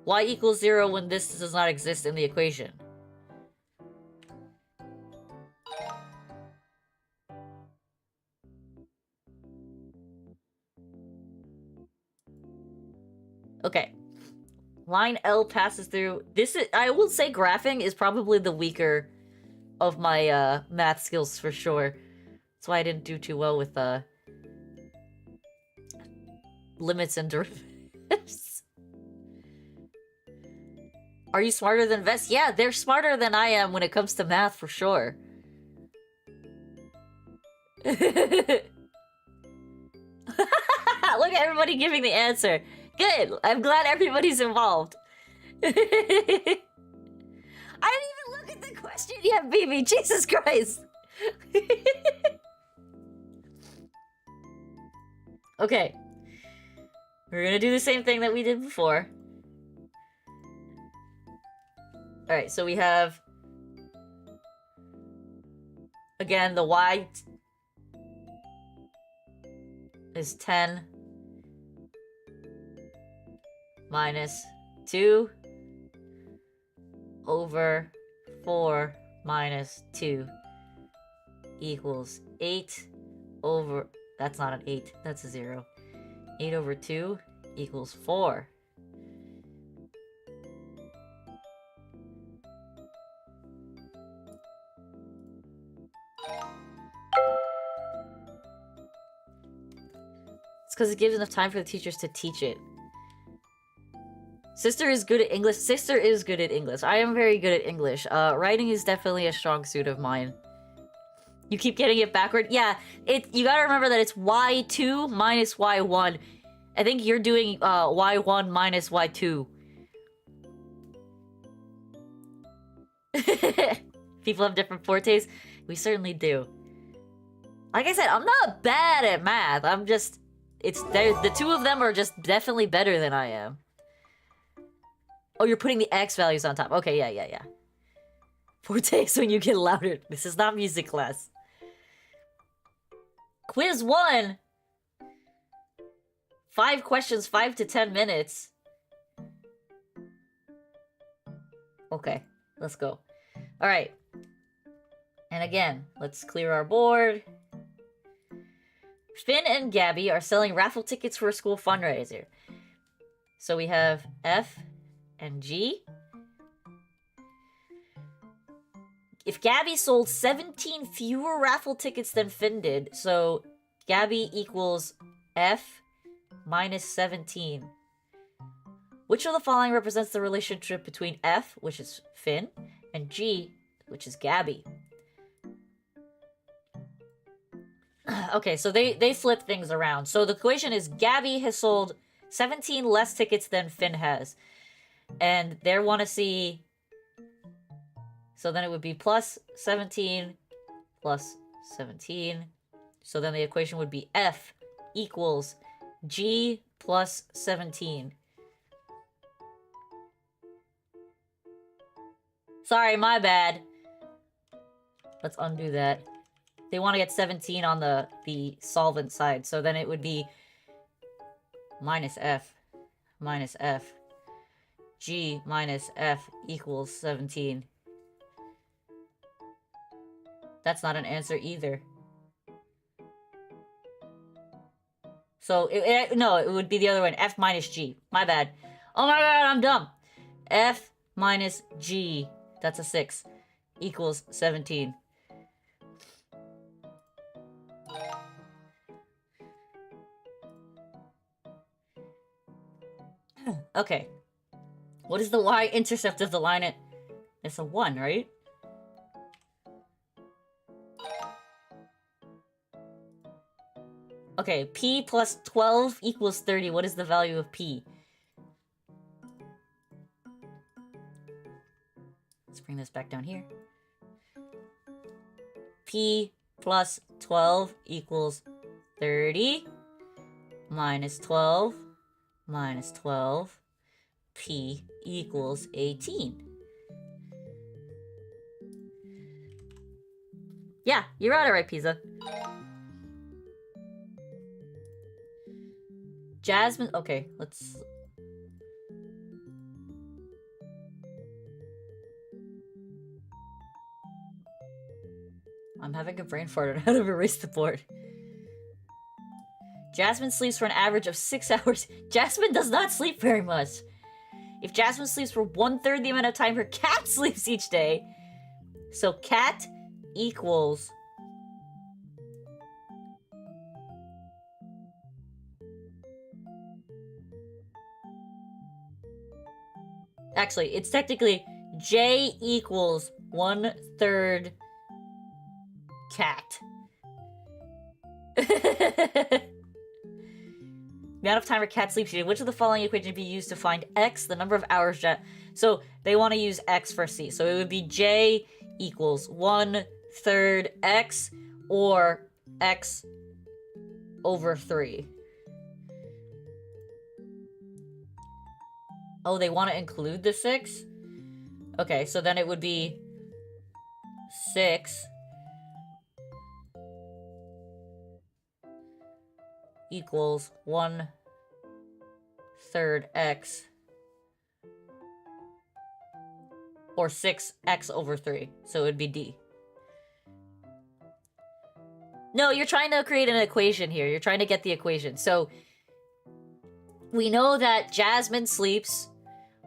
Y equals 0 when this does not exist in the equation. Okay. Line L passes through. This is, I will say graphing is probably the weaker of my math skills for sure. That's why I didn't do too well with limits and derivatives. Are you smarter than Vest? Yeah, they're smarter than I am when it comes to math for sure. Look at everybody giving the answer. Good. I'm glad everybody's involved. I didn't even look at the question yet, BB. Jesus Christ. Okay. We're gonna do the same thing that we did before. Alright, so we have... Again, the y... is 10... minus 2... over 4 minus 2 equals 8 over... That's not an 8, that's a 0. 8 over 2 equals 4. It's because it gives enough time for the teachers to teach it. Sister is good at English. Sister is good at English. I am very good at English. Writing is definitely a strong suit of mine. You keep getting it backward? Yeah, you gotta remember that it's y2 minus y1. I think you're doing y1 minus y2. People have different fortes. We certainly do. Like I said, I'm not bad at math. I'm just... the two of them are just definitely better than I am. Oh, you're putting the X values on top. Okay, yeah. Fortes when you get louder. This is not music class. Quiz 1. 5 questions, 5 to 10 minutes. Okay, let's go. Alright. And again, let's clear our board. Finn and Gabby are selling raffle tickets for a school fundraiser. So we have F and G. If Gabby sold 17 fewer raffle tickets than Finn did, so Gabby equals F minus 17. Which of the following represents the relationship between F, which is Finn, and G, which is Gabby? Okay, so they flip things around. So the equation is Gabby has sold 17 less tickets than Finn has. And they want to see... So then it would be plus 17 plus 17. So then the equation would be F equals G plus 17. Sorry, my bad. Let's undo that. They want to get 17 on the solvent side. So then it would be minus F. G minus F equals 17. That's not an answer either. So, no, it would be the other one. F minus G. My bad. Oh my god, I'm dumb. F minus G. That's a 6. Equals 17. Okay. What is the y-intercept of the line at... It's a 1, right? Okay, P plus 12 equals 30. What is the value of P? Let's bring this back down here. P plus 12 equals 30. Minus 12. Minus 12. P equals 18. Yeah, you're at it right, Pizza. Jasmine... Okay, let's... I'm having a brain fart on how to erase the board. Jasmine sleeps for an average of 6 hours. Jasmine does not sleep very much. If Jasmine sleeps for 1/3 the amount of time her cat sleeps each day, so cat equals... Actually, it's technically J equals 1/3 cat. The amount of time her cat sleeps each day. Which of the following equation be used to find X, the number of hours... So they want to use X for C. So it would be J equals 1/3 X or X over 3. Oh, they want to include the 6? Okay, so then it would be 6 equals 1/3 X or 6X over 3. So it would be D. No, you're trying to create an equation here. You're trying to get the equation. So we know that Jasmine sleeps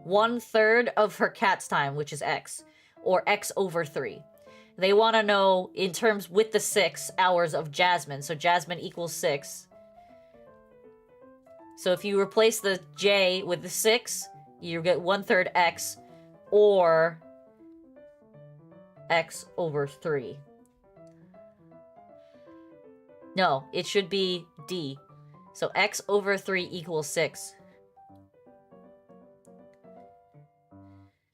1/3 of her cat's time, which is X, or X over 3. They want to know in terms with the 6 hours of Jasmine. So Jasmine equals 6. So if you replace the J with the 6, you get 1/3 X or X over 3. No, it should be D. So X over 3 equals 6.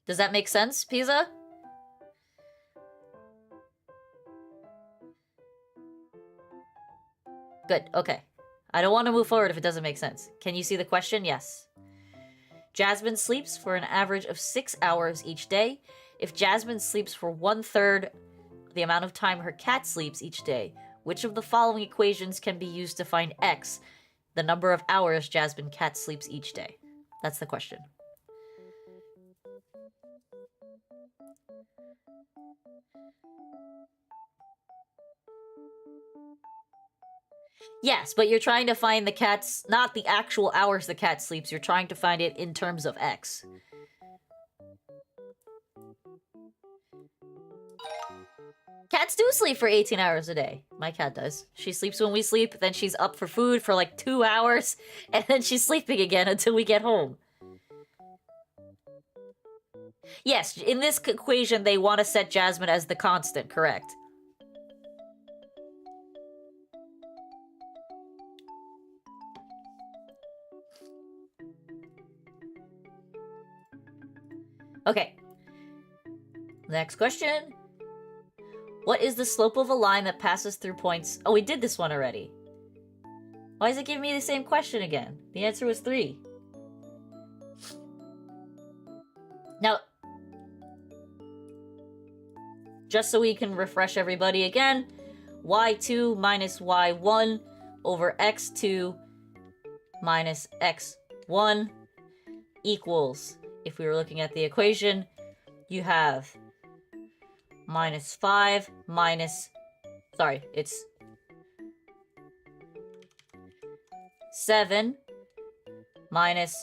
Does that make sense, Pizza? Good, okay. I don't want to move forward if it doesn't make sense. Can you see the question? Yes. Jasmine sleeps for an average of 6 hours each day. If Jasmine sleeps for 1/3 the amount of time her cat sleeps each day, which of the following equations can be used to find X, the number of hours Jasmine cat sleeps each day? That's the question. Yes, but you're trying to find the cat's... not the actual hours the cat sleeps. You're trying to find it in terms of X. Cats do sleep for 18 hours a day. My cat does. She sleeps when we sleep, then she's up for food for like 2 hours, and then she's sleeping again until we get home. Yes, in this equation, they want to set Jasmine as the constant, correct? Okay. Next question. What is the slope of a line that passes through points... Oh, we did this one already. Why is it giving me the same question again? The answer was 3. Now, just so we can refresh everybody again, y2 minus y1 over x2 minus x1 equals, if we were looking at the equation, you have minus 5 minus... Sorry, it's 7 minus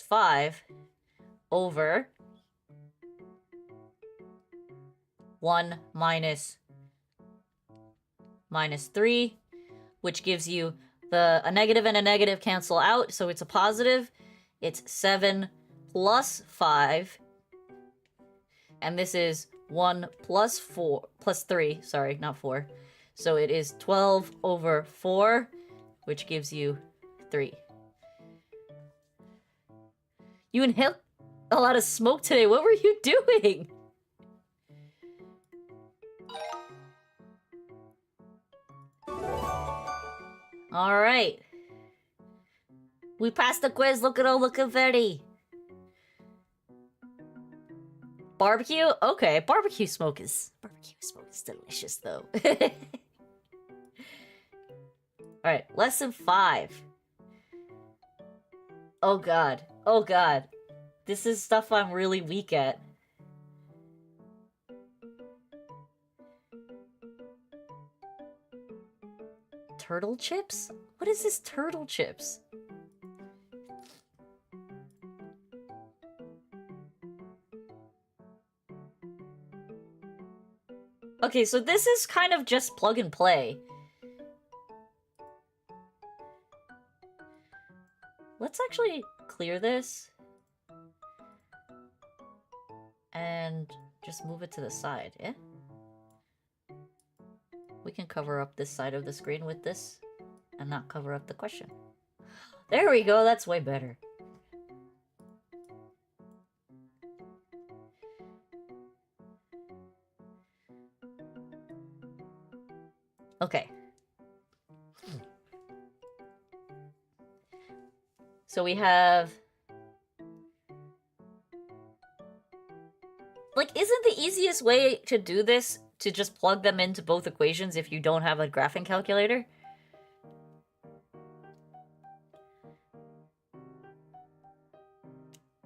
5 over 1 minus 3, which gives you a negative and a negative cancel out, so it's a positive. It's 7 plus 5, and this is 1 plus 3, sorry, not 4. So it is 12 over 4, which gives you 3. You inhaled a lot of smoke today. What were you doing? All right. We passed the quiz. Look at all, look at Verdi. Barbecue? Okay, barbecue smoke is delicious though. Alright, lesson 5. Oh god. Oh god. This is stuff I'm really weak at. Turtle chips? What is this turtle chips? Okay, so this is kind of just plug and play. Let's actually clear this. And just move it to the side, yeah? We can cover up this side of the screen with this and not cover up the question. There we go, that's way better. Okay. So we have... Like, isn't the easiest way to do this to just plug them into both equations if you don't have a graphing calculator?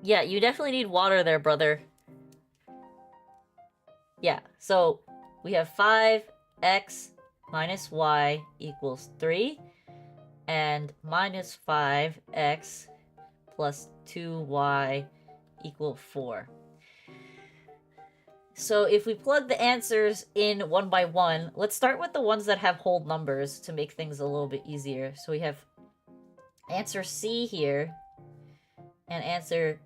Yeah, you definitely need water there, brother. Yeah, so we have 5x minus y equals 3, and minus 5x plus 2y equal 4. So if we plug the answers in one by one, let's start with the ones that have whole numbers to make things a little bit easier. So we have answer C here, and answer...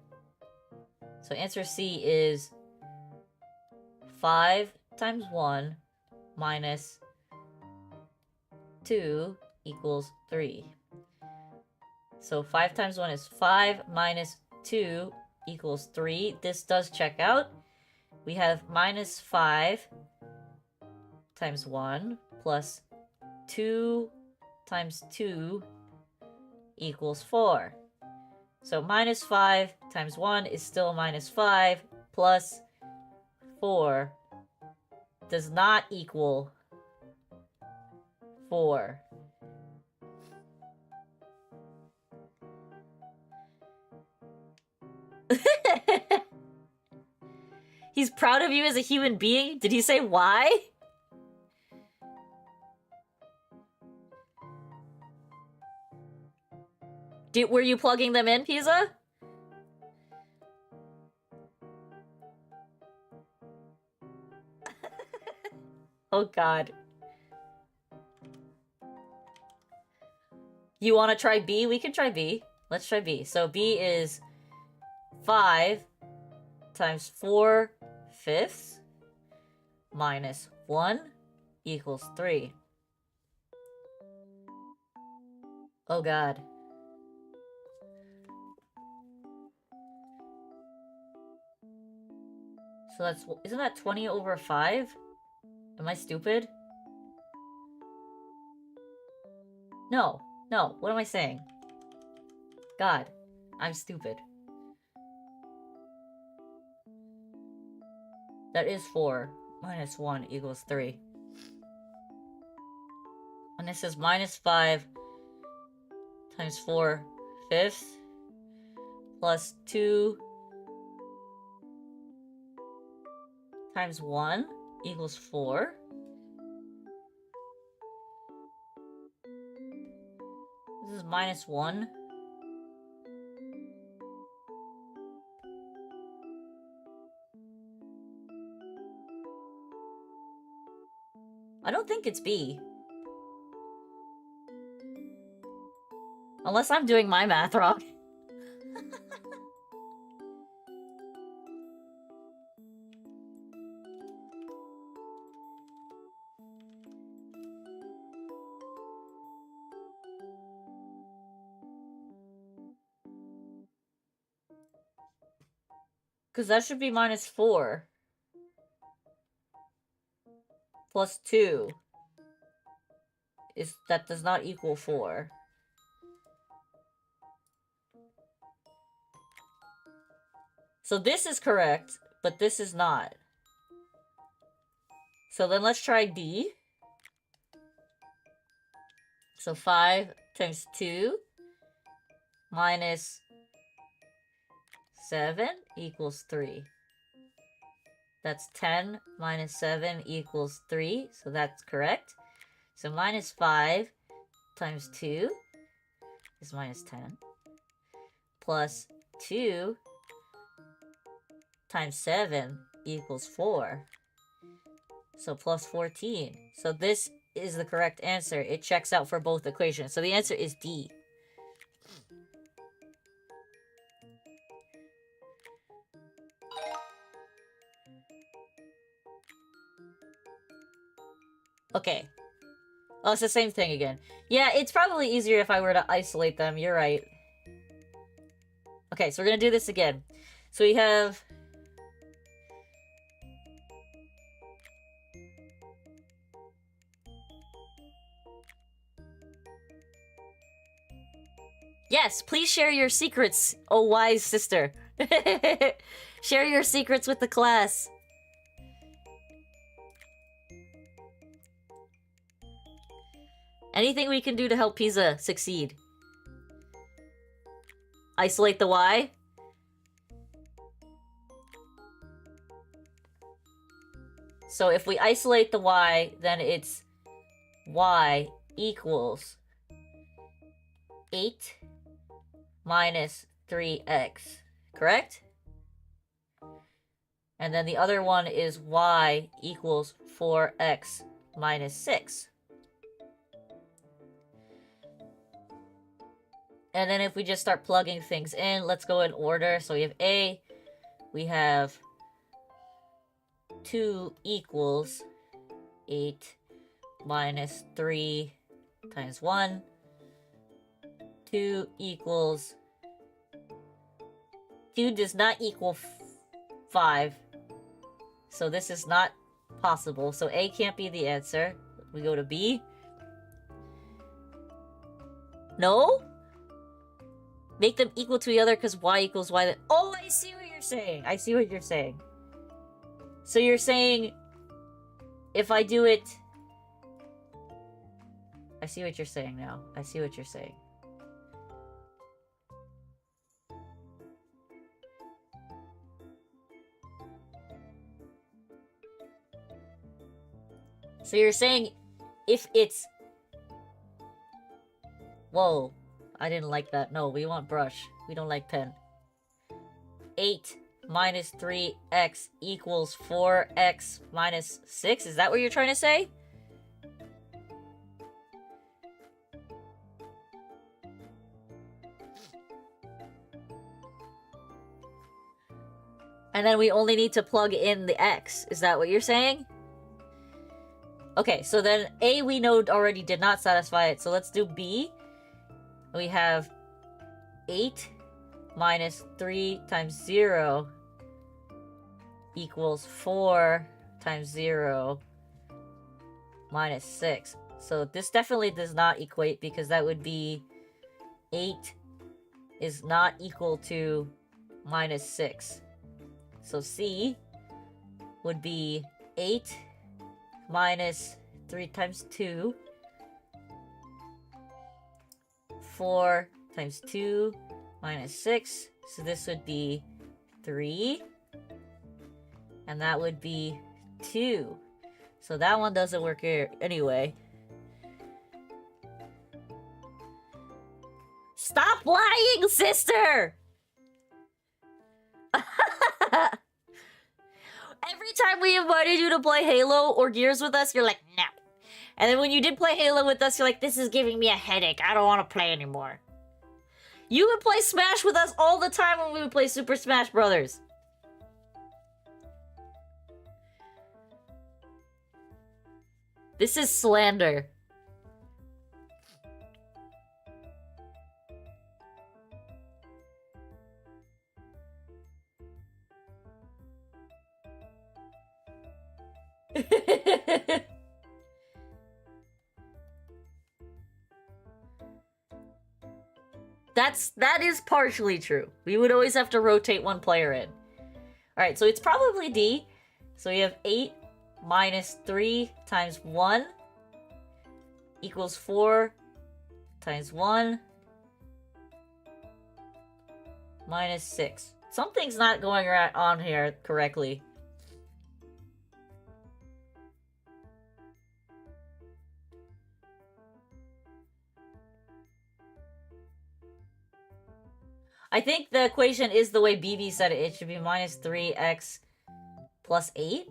So answer C is 5 times 1 minus 2 equals 3. So 5 times 1 is 5 minus 2 equals 3. This does check out. We have minus 5 times 1 plus 2 times 2 equals 4. So minus 5 times 1 is still minus 5 plus 4 does not equal 4. He's proud of you as a human being? Did he say why? Were you plugging them in, Pisa? Oh god. You want to try B? We can try B. Let's try B. So B is 5 times 4 fifths minus 1 equals 3. Oh god. So that's... Isn't that 20 over 5? Am I stupid? No. No. What am I saying? God. I'm stupid. That is 4 minus 1 equals 3. And this is minus 5 times 4 fifths plus 2 times 1 equals 4. This is minus 1. I don't think it's B. Unless I'm doing my math wrong. Because that should be minus 4. Plus 2. That does not equal 4. So this is correct, but this is not. So then let's try D. So 5 times 2 minus 7 equals 3. That's 10 minus 7 equals 3, so that's correct. So minus 5 times 2 is minus 10. Plus 2 times 7 equals 4. So plus 14. So this is the correct answer. It checks out for both equations. So the answer is D. Okay. Oh, it's the same thing again. Yeah, it's probably easier if I were to isolate them. You're right. Okay, so we're gonna do this again. So we have... Yes, please share your secrets, oh wise sister. Share your secrets with the class. Anything we can do to help Pisa succeed. Isolate the Y. So if we isolate the Y, then it's Y equals 8 minus 3x, correct? And then the other one is Y equals 4x minus 6. And then if we just start plugging things in, let's go in order. So we have A, we have 2 equals 8 minus 3 times 1. 2 equals... 2 does not equal 5. So this is not possible. So A can't be the answer. We go to B. No? Make them equal to each other because Y equals Y. Oh, I see what you're saying. I see what you're saying. So you're saying if I do it... I see what you're saying now. I see what you're saying. So you're saying if it's... Whoa. I didn't like that. No, we want brush. We don't like pen. 8 minus 3x equals 4x minus 6? Is that what you're trying to say? And then we only need to plug in the x. Is that what you're saying? Okay, so then A we know already did not satisfy it. So let's do B. We have 8 minus 3 times 0 equals 4 times 0 minus 6. So this definitely does not equate because that would be 8 is not equal to minus 6. So C would be 8 minus 3 times 2. 4 times 2 minus 6. So this would be 3. And that would be 2. So that one doesn't work here anyway. Stop lying, sister! Every time we invited you to play Halo or Gears with us, you're like, no. And then when you did play Halo with us, you're like, this is giving me a headache. I don't want to play anymore. You would play Smash with us all the time when we would play Super Smash Brothers. This is slander. That is partially true. We would always have to rotate one player in. Alright, so it's probably D. So we have 8 minus 3 times 1 equals 4 times 1 minus 6. Something's not going on here correctly. I think the equation is the way BB said it. It should be minus 3x plus 8.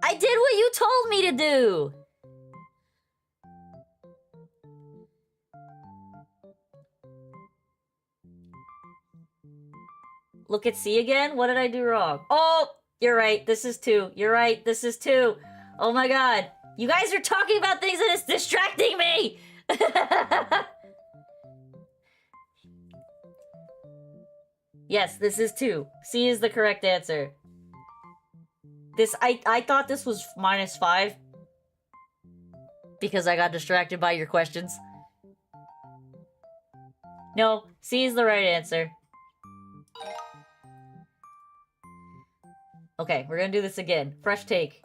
I did what you told me to do! Look at C again? What did I do wrong? Oh! You're right, this is 2. You're right, this is 2. Oh my god. You guys are talking about things and it's distracting me! Yes, this is 2. C is the correct answer. I thought this was minus 5. Because I got distracted by your questions. No, C is the right answer. Okay, we're gonna do this again. Fresh take.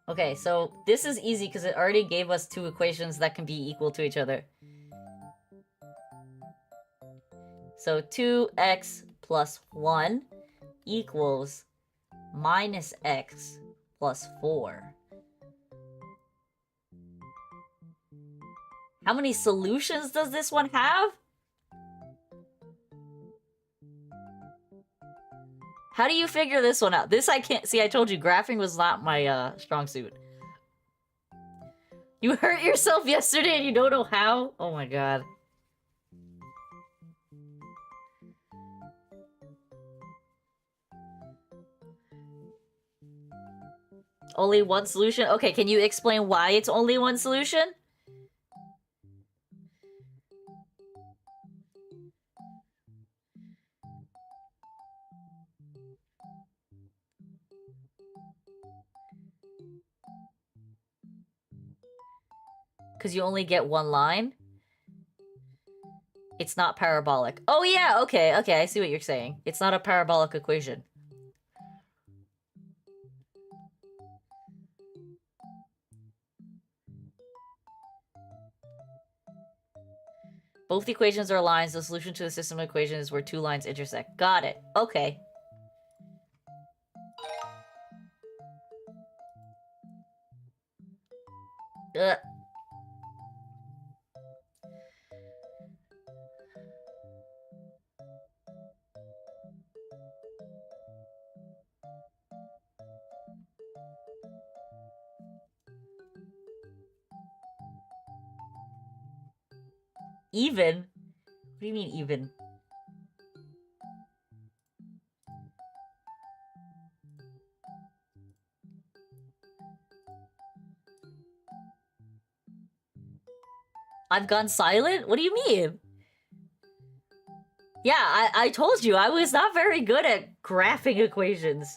Okay, so this is easy because it already gave us 2 equations that can be equal to each other. So 2x plus 1 equals minus x plus 4. How many solutions does this one have? How do you figure this one out? This I can't see. I told you graphing was not my strong suit. You hurt yourself yesterday and you don't know how? Oh my god. Only one solution? Okay, can you explain why it's only one solution? Because you only get one line? It's not parabolic. Oh yeah, okay, I see what you're saying. It's not a parabolic equation. Both equations are lines. The solution to the system equation is where 2 lines intersect. Got it. Okay. Ugh. Even? What do you mean even? I've gone silent? What do you mean? Yeah, I told you, I was not very good at graphing equations.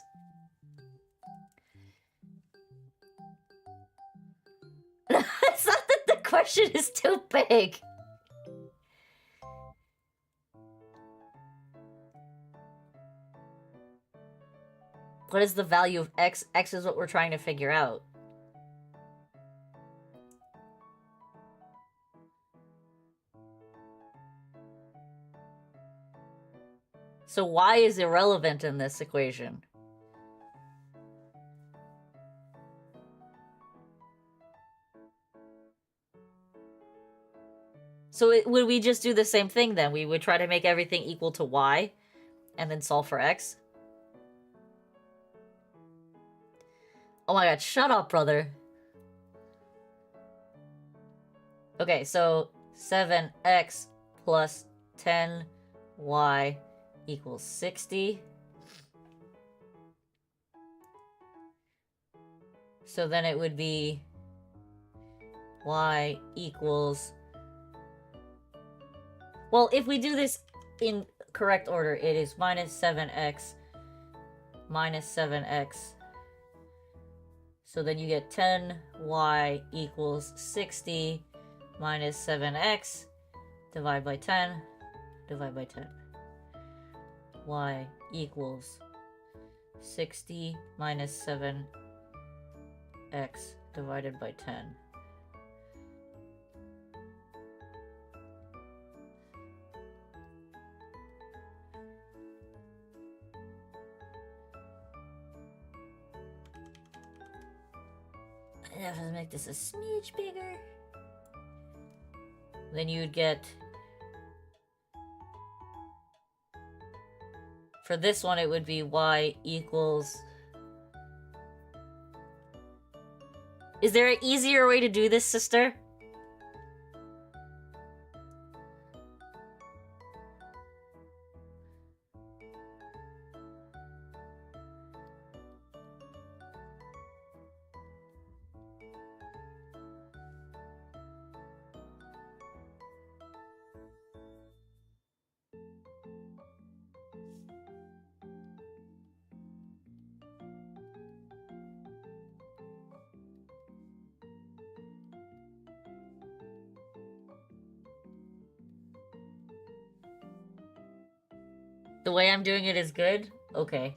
It's not that the question is too big. What is the value of x? X is what we're trying to figure out. So y is irrelevant in this equation. So would we just do the same thing then? We would try to make everything equal to y and then solve for x? Oh my god, shut up, brother. Okay, so 7x plus 10y equals 60. So then it would be y equals... Well, if we do this in correct order, it is minus 7x minus 7x. So then you get 10y equals 60 minus 7x, divide by 10, divide by 10. Y equals 60 minus 7x divided by 10. I have to make this a smidge bigger. Then you'd get... For this one, it would be y equals... Is there an easier way to do this, sister? The way I'm doing it is good? Okay.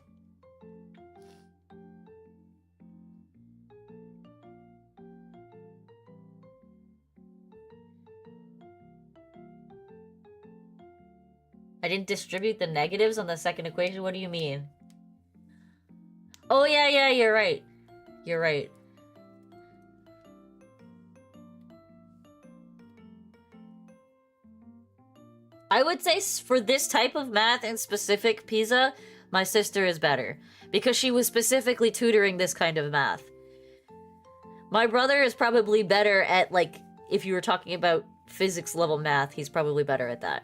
I didn't distribute the negatives on the second equation? What do you mean? Oh, yeah, you're right. You're right. I would say for this type of math and specific PISA, my sister is better. Because she was specifically tutoring this kind of math. My brother is probably better at, like, if you were talking about physics level math, he's probably better at that.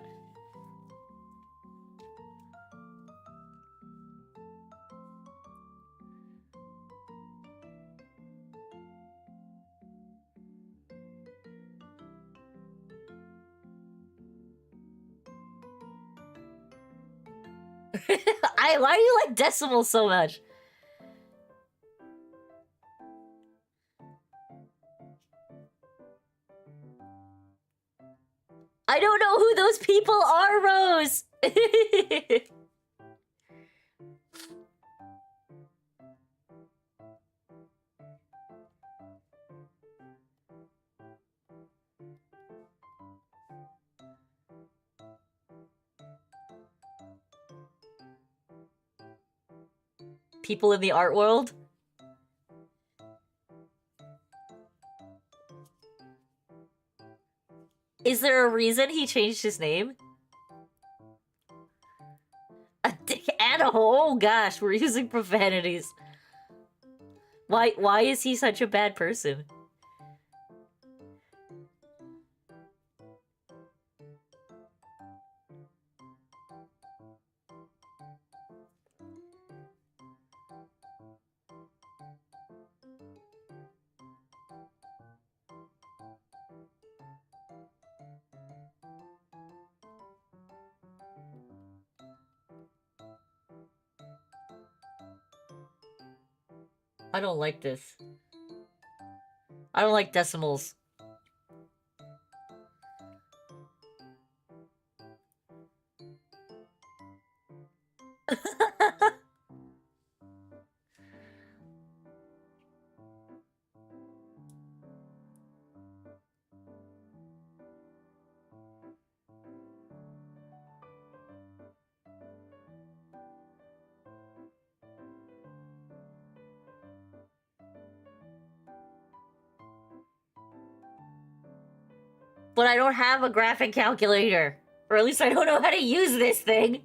Why do you like decimals so much? I don't know who those people are, Rose! People in the art world? Is there a reason he changed his name? A dick animal. Oh gosh, we're using profanities. Why is he such a bad person? I don't like this. I don't like decimals. But I don't have a graphic calculator. Or at least I don't know how to use this thing.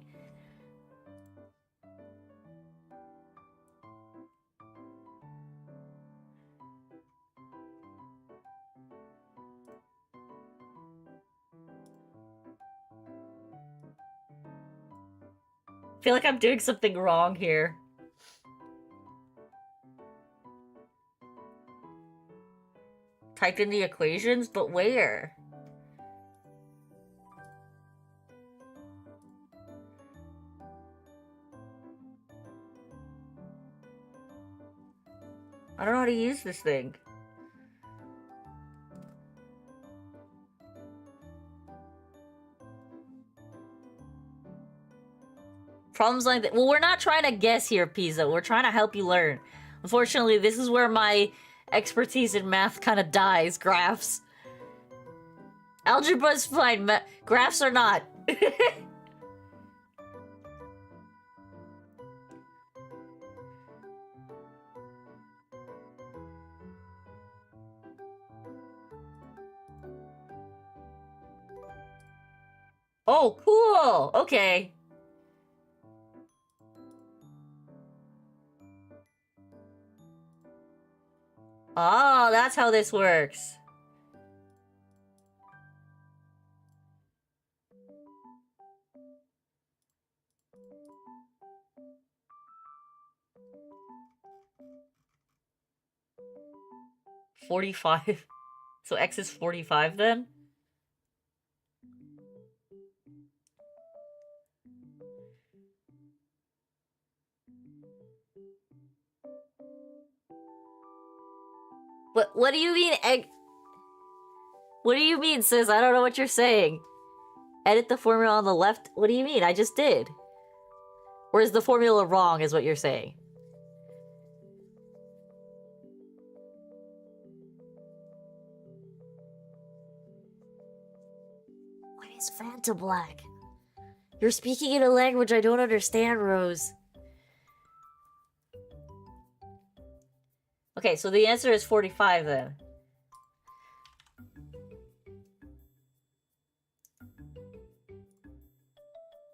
I feel like I'm doing something wrong here. Typed in the equations, but where? I don't know how to use this thing. Problems like that. Well, we're not trying to guess here, Pizza. We're trying to help you learn. Unfortunately, this is where my expertise in math kind of dies. Graphs. Algebra's fine. Graphs are not. Oh, cool. Okay. Oh, that's how this works. $45. So X is 45 then? What do you mean egg? What do you mean, sis? I don't know what you're saying. Edit the formula on the left? What do you mean? I just did. Or is the formula wrong, is what you're saying? What is Phantom Black? You're speaking in a language I don't understand, Rose. Okay, so the answer is 45 then.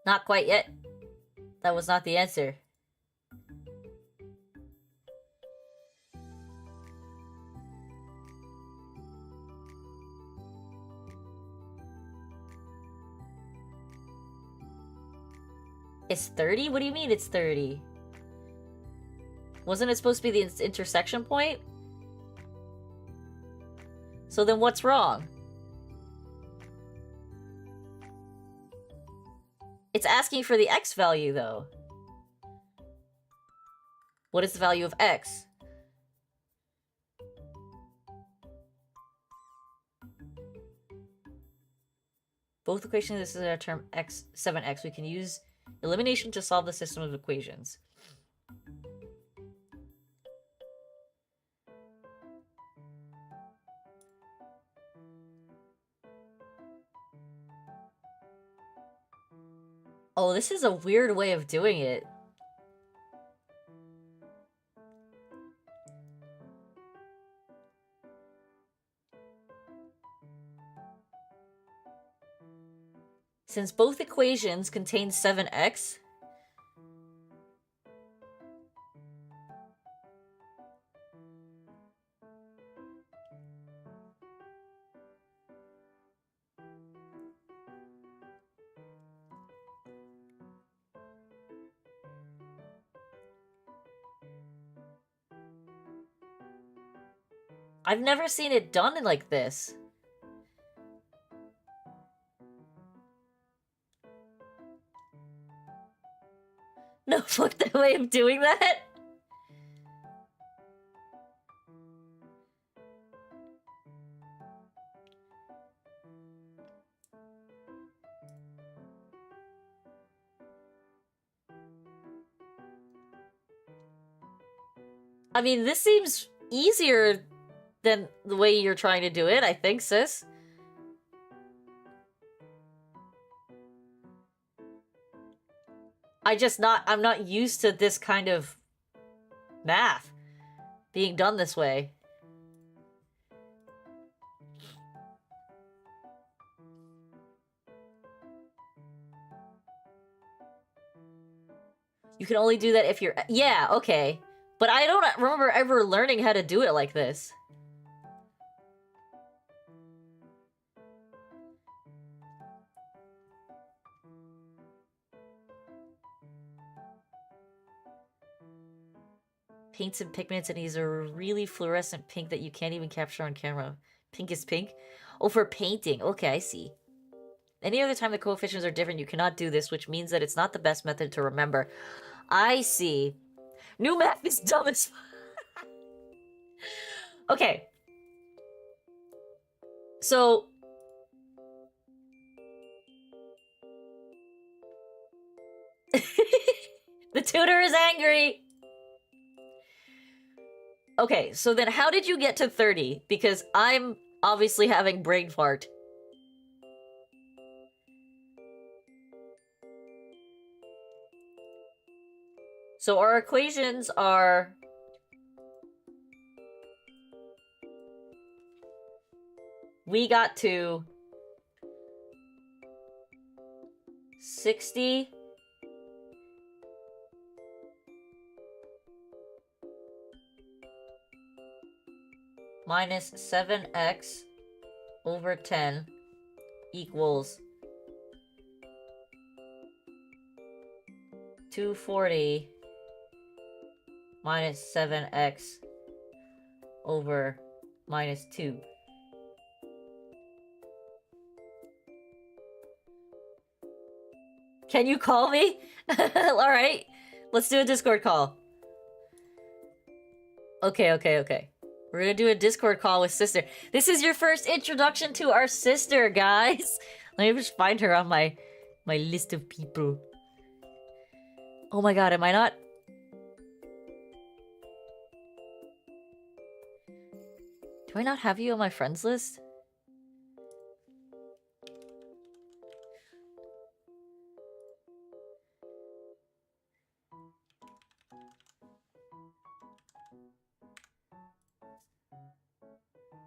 Not quite yet. That was not the answer. It's 30? What do you mean it's 30? Wasn't it supposed to be the intersection point? So then what's wrong? It's asking for the X value, though. What is the value of X? Both equations, this is our term X, 7X. We can use elimination to solve the system of equations. Oh, this is a weird way of doing it. Since both equations contain 7x, I've never seen it done like this. No, fuck that way of doing that. I mean, this seems easier than the way you're trying to do it, I think, sis. I'm not used to this kind of math being done this way. You can only do that if you're... Yeah, okay. But I don't remember ever learning how to do it like this. Paints and pigments, and he's a really fluorescent pink that you can't even capture on camera. Pink is pink? Oh, for painting. Okay, I see. Any other time the coefficients are different, you cannot do this, which means that it's not the best method to remember. I see. New math is dumb as fuck. Okay. So... the tutor is angry! Okay, so then how did you get to 30? Because I'm obviously having brain fart. So our equations are... we got to 60 minus 7x over 10 equals 240 minus 7x over minus 2. Can you call me? Alright, let's do a Discord call. Okay. We're gonna do a Discord call with sister. This is your first introduction to our sister, guys. Let me just find her on my list of people. Oh my god, am I not... do I not have you on my friends list?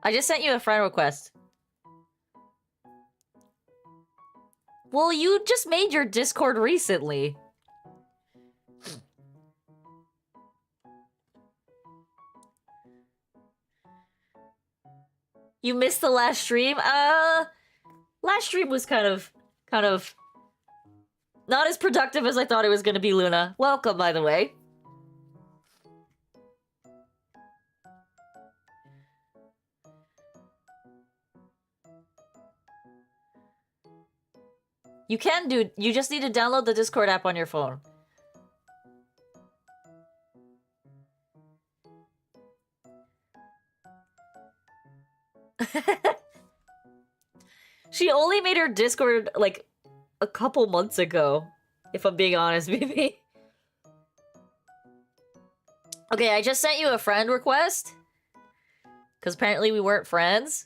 I just sent you a friend request. Well, you just made your Discord recently. You missed the last stream? Last stream was kind of not as productive as I thought it was gonna be, Luna. Welcome, by the way. You can do... you just need to download the Discord app on your phone. She only made her Discord, like, a couple months ago. If I'm being honest, maybe. Okay, I just sent you a friend request. Because apparently we weren't friends.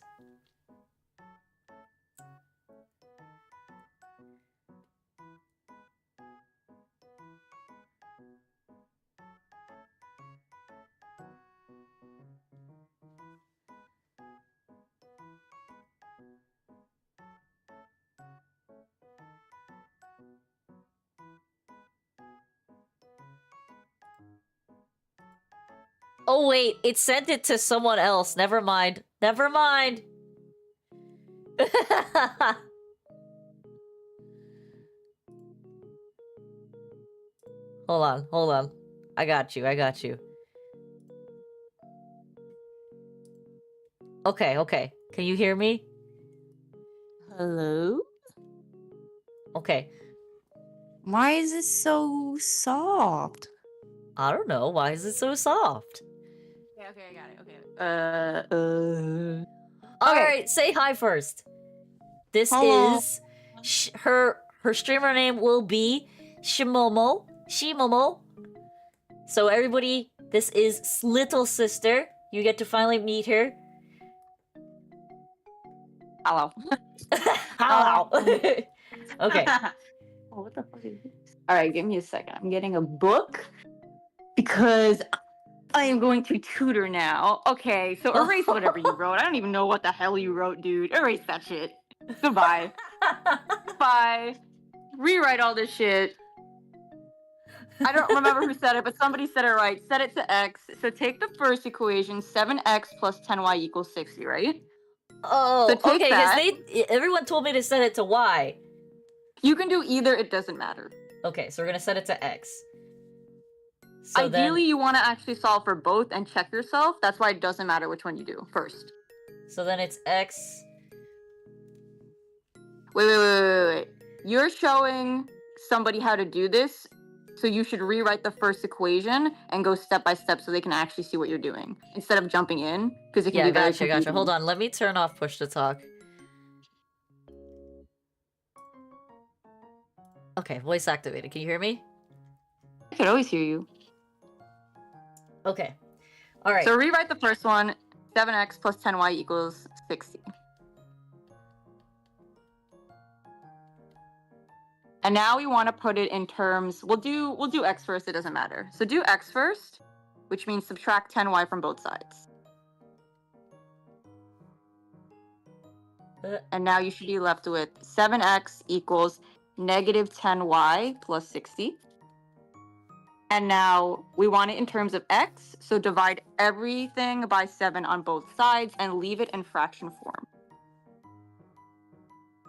Oh wait, it sent it to someone else. Never mind. Never mind. Hold on. I got you. Okay. Can you hear me? Hello? Okay. Why is it so soft? I don't know. Why is it so soft? Okay, I got it. Okay. Alright, say hi first. This Hello. is... her streamer name will be Shimomo. So everybody, this is little sister. You get to finally meet her. Hello. Hello. Okay. Oh, what the fuck is this? Alright, give me a second. I'm getting a book because I am going to tutor now. Okay, so erase whatever you wrote. I don't even know what the hell you wrote, dude. Erase that shit. Goodbye. Bye. Rewrite all this shit. I don't remember who said it, but somebody said it right. Set it to x. So take the first equation, 7x plus 10y equals 60, right? Oh, So take okay, because that. everyone told me to set it to Y. You can do either, it doesn't matter. Okay, so we're gonna set it to X. So Ideally, then, you want to actually solve for both and check yourself. That's why it doesn't matter which one you do first. so then it's X. Wait. You're showing somebody how to do this. So you should rewrite the first equation and go step by step so they can actually see what you're doing instead of jumping in, because it can Yeah, be very gotcha, gotcha. confusing. Hold on, let me turn off push to talk. Okay, voice activated. Can you hear me? I could always hear you. Okay. All right. So rewrite the first one, 7x plus 10y equals 60. And now we want to put it in terms, we'll do x first, it doesn't matter. So do x first, which means subtract 10y from both sides. And now you should be left with 7x equals negative 10y plus 60. And now we want it in terms of x, so divide everything by 7 on both sides and leave it in fraction form.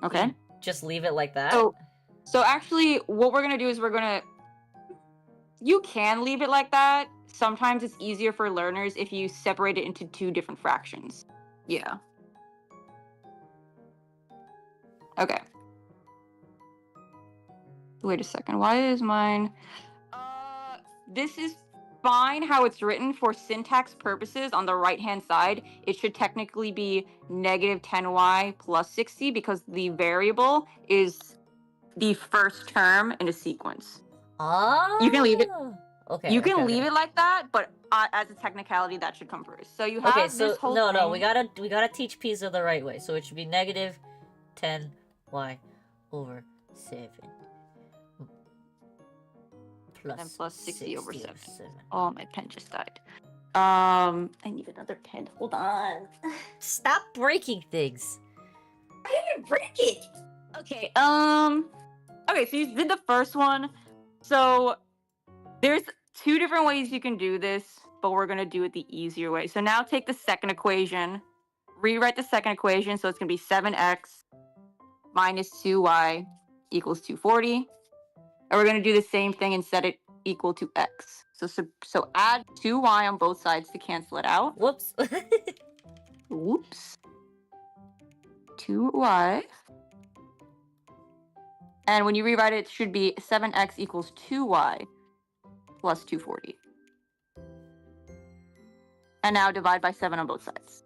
Okay? Just leave it like that? So actually, what we're going to do is you can leave it like that. Sometimes it's easier for learners if you separate it into 2 different fractions. Yeah. Okay. Wait a second. Why is mine... this is fine how it's written for syntax purposes on the right-hand side. It should technically be negative 10y plus 60 because the variable is the first term in a sequence. Ah. You can leave it. Okay. You can leave it like that, but as a technicality, that should come first. So you have Okay, so this whole no, thing. we gotta teach pizza the right way. So it should be negative 10y over 7 And plus 60 over 7. 7. Oh, my pen just died. I need another pen. Hold on. Stop breaking things. I didn't break it. Okay. Okay, so you did the first one. So there's 2 different ways you can do this, but we're gonna do it the easier way. So now take the second equation, rewrite the second equation. So it's gonna be 7x minus 2y equals 240. And we're gonna do the same thing and set it equal to x. So add 2y on both sides to cancel it out. Whoops. Whoops. 2y. And when you rewrite it, it should be 7x equals 2y plus 240. And now divide by 7 on both sides.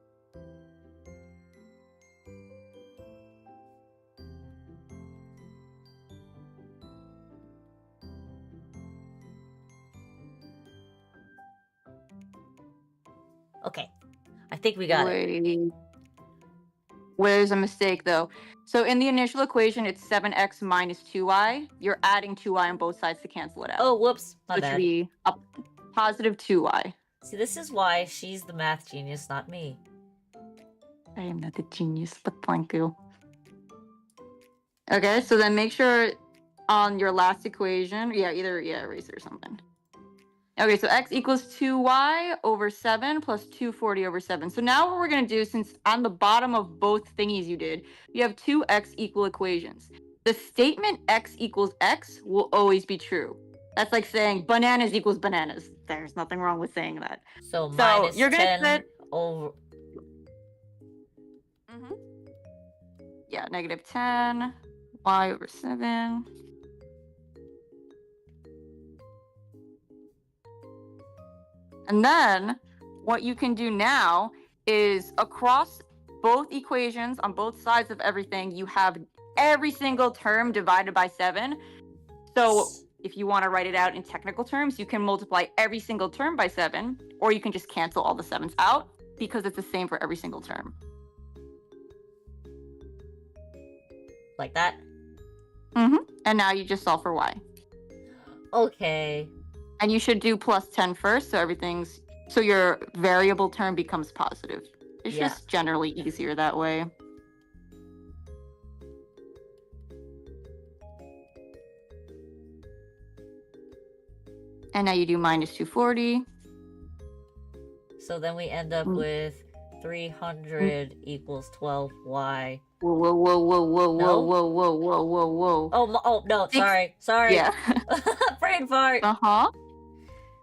Okay. I think we got it. Where's a mistake though? So in the initial equation, it's 7x minus 2y. You're adding 2y on both sides to cancel it out. Oh, whoops. My Which bad. would be a positive 2y. See, this is why she's the math genius, not me. I am not a genius, but thank you. Okay, so then make sure on your last equation, erase it or something. Okay, so x equals 2y over 7 plus 240 over 7. So now what we're going to do, since on the bottom of both thingies you did, you have 2 x equal equations. The statement x equals x will always be true. That's like saying bananas equals bananas. There's nothing wrong with saying that. So minus you're gonna 10 set... over... Yeah, negative 10, y over 7. And then what you can do now is across both equations on both sides of everything, you have every single term divided by 7. So if you want to write it out in technical terms, you can multiply every single term by 7, or you can just cancel all the 7s out because it's the same for every single term. Like that? And now you just solve for y. Okay. And you should do plus 10 first, so your variable term becomes positive. It's just generally easier that way. And now you do minus 240. So then we end up with 300 equals 12y. Whoa, whoa, whoa, whoa, whoa, whoa, whoa, whoa, whoa, whoa, whoa. Oh, no, sorry. Yeah. Brain fart.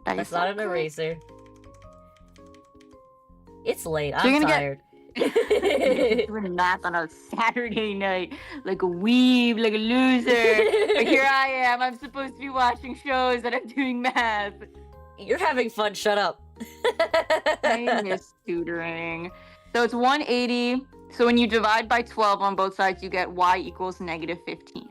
That's not an eraser. It's late. I'm tired. Doing math on a Saturday night like a weeb, like a loser. But here I am. I'm supposed to be watching shows and I'm doing math. You're having fun. Shut up. I miss tutoring. So it's 180. So when you divide by 12 on both sides, you get y equals negative 15.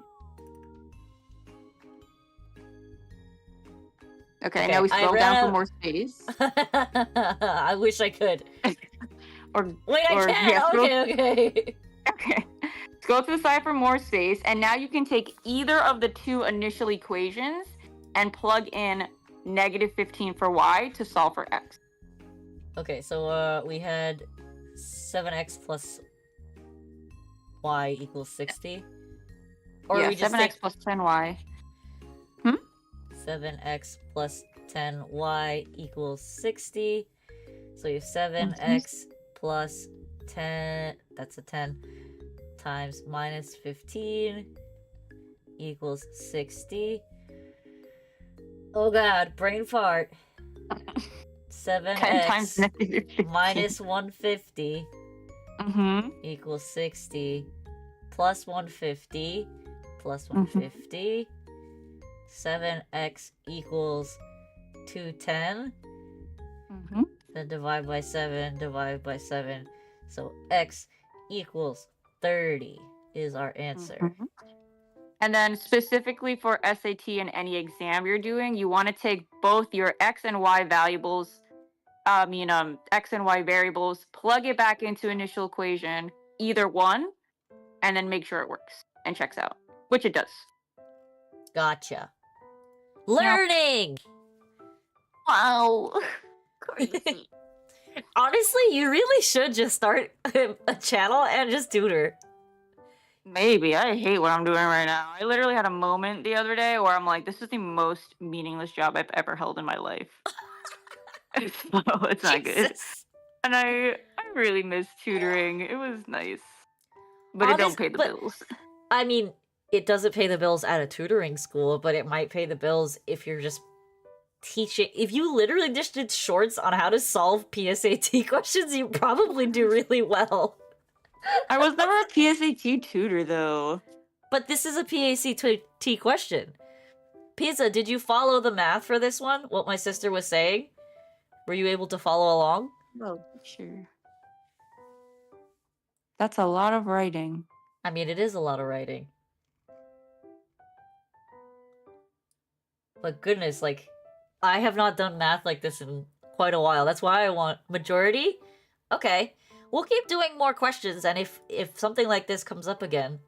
Okay, now we scroll down for more space. I wish I could. Or Wait, I or, can. yeah, Okay. Okay. Scroll to the side for more space, and now you can take either of the two initial equations and plug in negative 15 for y to solve for x. Okay, so we had 7x plus y equals 60. Or Yeah, we just 7x take plus 10y. 7x plus 10y equals 60. So you have 7x plus 10, that's a 10, times minus 15 equals 60. Oh god, brain fart. 10 times 7x negative 15. minus 150 equals 60 plus 150 plus 150. 7x equals 210. Then divide by 7, divide by 7. So x equals 30 is our answer. And then specifically for SAT and any exam you're doing, you want to take both your x and y variables, x and y variables, plug it back into initial equation, either one, and then make sure it works and checks out, which it does. Gotcha. Learning! Wow. Crazy. Honestly, you really should just start a channel and just tutor. Maybe. I hate what I'm doing right now. I literally had a moment the other day where I'm like, this is the most meaningless job I've ever held in my life. So it's not good. Jesus. And I really miss tutoring. It was nice. But it don't pay the bills. I mean, it doesn't pay the bills at a tutoring school, but it might pay the bills if you're just teaching. If you literally just did shorts on how to solve PSAT questions, you probably do really well. I was never a PSAT tutor, though. But this is a PSAT question. Pizza, did you follow the math for this one? What my sister was saying? Were you able to follow along? Oh, sure. That's a lot of writing. I mean, it is a lot of writing. But goodness, like, I have not done math like this in quite a while. That's why I want majority. Okay. We'll keep doing more questions, and if something like this comes up again.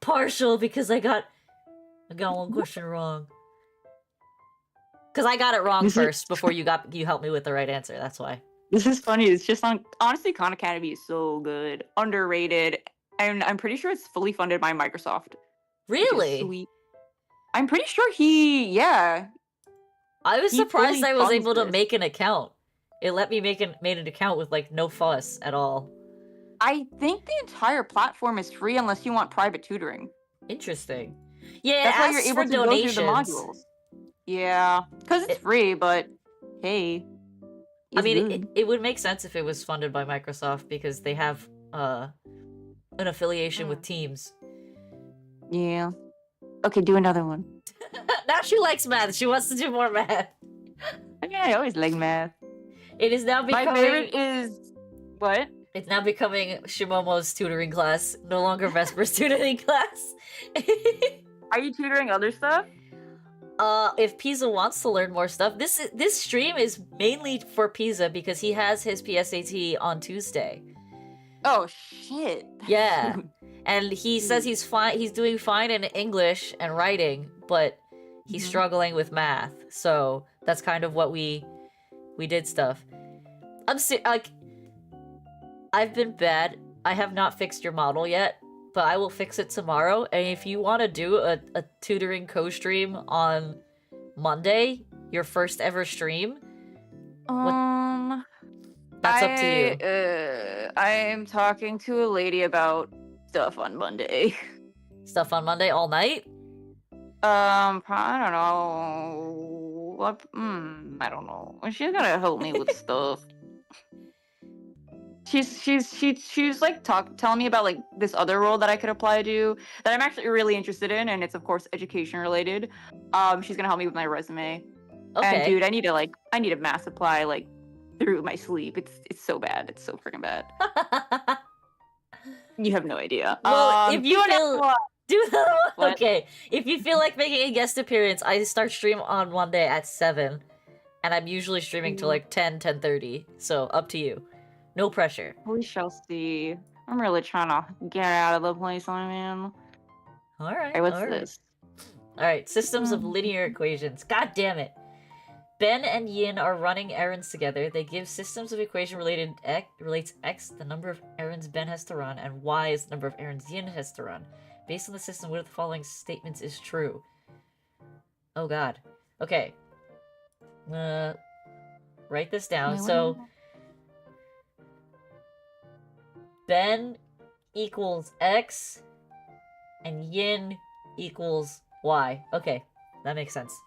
Partial, because I got one question wrong. Because I got it wrong first before you helped me with the right answer. That's why. This is funny. It's just honestly, Khan Academy is so good, underrated, and I'm pretty sure it's fully funded by Microsoft. Really? Sweet. I'm pretty sure yeah. I was surprised I was able to this. make an account. It let me made an account with like no fuss at all. I think the entire platform is free unless you want private tutoring. Interesting. Yeah, that's why you're asks able for to donations. go through the modules. Yeah, because it's free, but hey. I mean, it would make sense if it was funded by Microsoft because they have an affiliation with Teams. Yeah. Okay, do another one. Now she likes math. She wants to do more math. Yeah, I always like math. It is now becoming... My favorite is... What? It's now becoming Shimomo's tutoring class, no longer Vesper's tutoring class. Are you tutoring other stuff? If Pizza wants to learn more stuff, this stream is mainly for Pizza because he has his PSAT on Tuesday. Oh shit. Yeah. And he says he's fine. He's doing fine in English and writing, but he's struggling with math. So that's kind of what we did stuff. I've been bad. I have not fixed your model yet, but I will fix it tomorrow. And if you want to do a tutoring co-stream on Monday, your first ever stream, that's up to you. I'm talking to a lady about stuff on Monday. Stuff on Monday all night? I don't know. I don't know. She's gonna help me with stuff. she's like telling me about like this other role that I could apply to that I'm actually really interested in, and it's of course education related. She's gonna help me with my resume. And Okay. dude, I need a mass apply like through my sleep. It's so bad. It's so freaking bad. You have no idea. Well, if you do another feel one. do that one. What? Okay. If you feel like making a guest appearance, I start stream on Monday at 7. And I'm usually streaming till like 10:30. So up to you. No pressure. We shall see. I'm really trying to get out of the place I'm in. Alright. Hey, what's Alright. this? Alright, systems of Hmm. linear equations. God damn it. Ben and Yin are running errands together. They give systems of equation relates X, the number of errands Ben has to run, and Y is the number of errands Yin has to run. Based on the system, which of the following statements is true? Oh god. Okay. Write this down. Wait, what So is Ben equals X and Yin equals Y. Okay, that makes sense.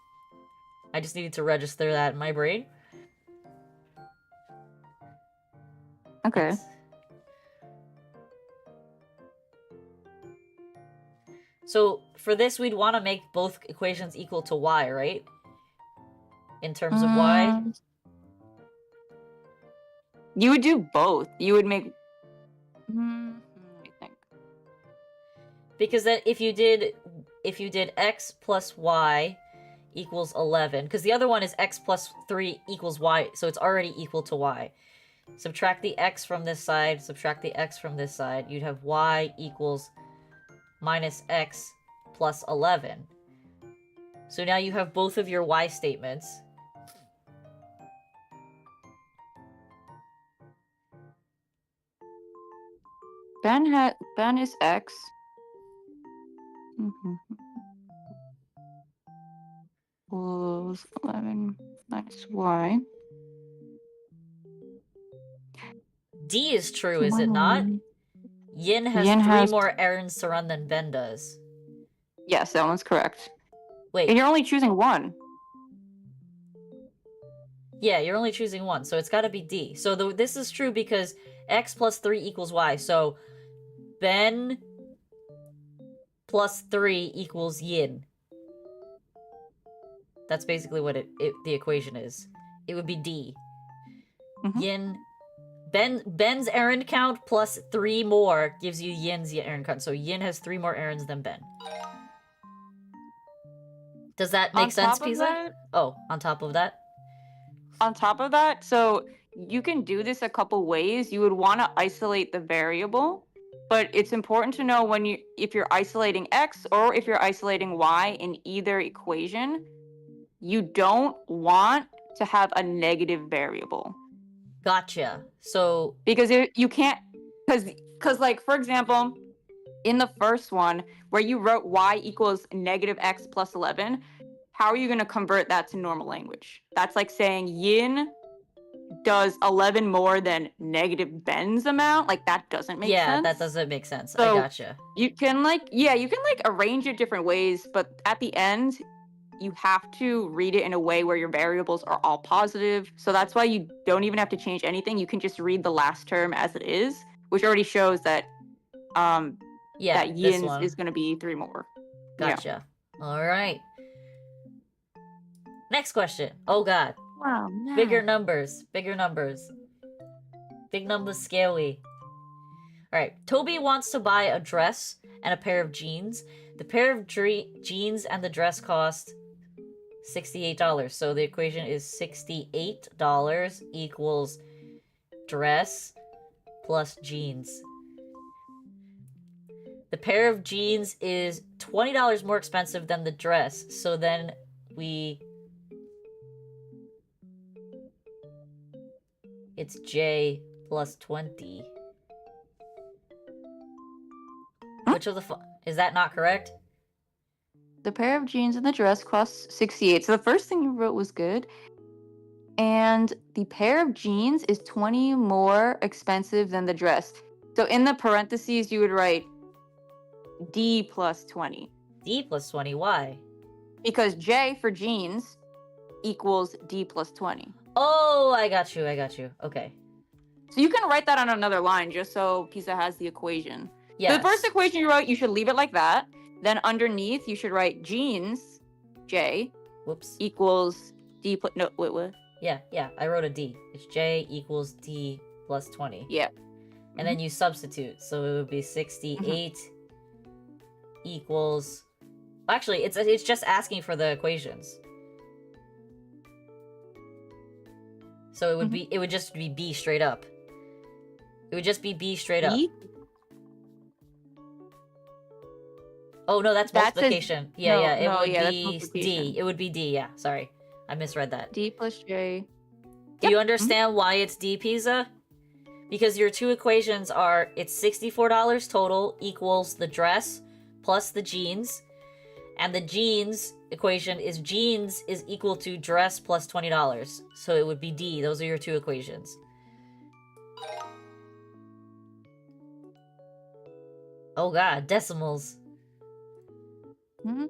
I just needed to register that in my brain. Okay. So for this, we'd want to make both equations equal to Y, right? In terms of Y? You would do both. You would make. Let me think. Because then if you did X plus Y equals 11, because the other one is X plus 3 equals Y, so it's already equal to Y. Subtract the X from this side, subtract the X from this side, you'd have Y equals minus X plus 11. So now you have both of your Y statements. Ben is X. Equals 11 minus Y. D is true, is it not? Yin has Yin three has- more errands to run than Ben does. Yes, that one's correct. Wait, And you're only choosing one. yeah, you're only choosing one, so it's gotta be D. So this is true because X plus 3 equals Y, so Ben plus 3 equals Yin. That's basically what the equation is. It would be D. Mhm. Yin... Ben's errand count plus 3 more gives you Yin's errand count. So Yin has 3 more errands than Ben. Does that make sense, Pisa? Oh, on top of that? On top of that, so you can do this a couple ways. You would want to isolate the variable, but it's important to know if you're isolating X or if you're isolating Y in either equation, you don't want to have a negative variable. Gotcha. So... Because you can't, because like, for example, in the first one, where you wrote Y equals negative X plus 11, how are you going to convert that to normal language? That's like saying Yin does 11 more than negative Ben's amount. Like, that doesn't make sense. Yeah, that doesn't make sense. So, I gotcha. You can arrange it different ways, but at the end, you have to read it in a way where your variables are all positive. So that's why you don't even have to change anything. You can just read the last term as it is, which already shows that that Yin's is going to be 3 more. Gotcha. Yeah. All right. Next question. Oh god. Wow. No. Bigger numbers. Bigger numbers. Big numbers scary. Alright. Toby wants to buy a dress and a pair of jeans. The pair of jeans and the dress cost $68. So the equation is $68 equals dress plus jeans. The pair of jeans is $20 more expensive than the dress. So then it's J plus 20. Which of the is that not correct? The pair of jeans and the dress costs 68. So the first thing you wrote was good. And the pair of jeans is 20 more expensive than the dress. So in the parentheses, you would write D plus 20. D plus 20, why? Because J for jeans equals D plus 20. Oh, I got you. Okay. So you can write that on another line just so Pisa has the equation. Yes. So the first equation you wrote, you should leave it like that. Then underneath, you should write genes, J, Whoops. equals D. No, wait, what? Yeah, I wrote a D. It's J equals D plus 20. Yeah. And then you substitute. So it would be 68 equals... Actually, it's just asking for the equations. So it would be... It would just be B straight up. It would just be B straight up. B? Oh, no, that's That says- multiplication. no, It no, would yeah, that's be multiplication. D. It would be D, yeah. Sorry. I misread that. D plus J. Do you understand why it's D, Pisa? Because your two equations are, it's $64 total equals the dress plus the jeans. And the jeans equation is jeans is equal to dress plus $20. So it would be D. Those are your two equations. Oh god, decimals. Mhm.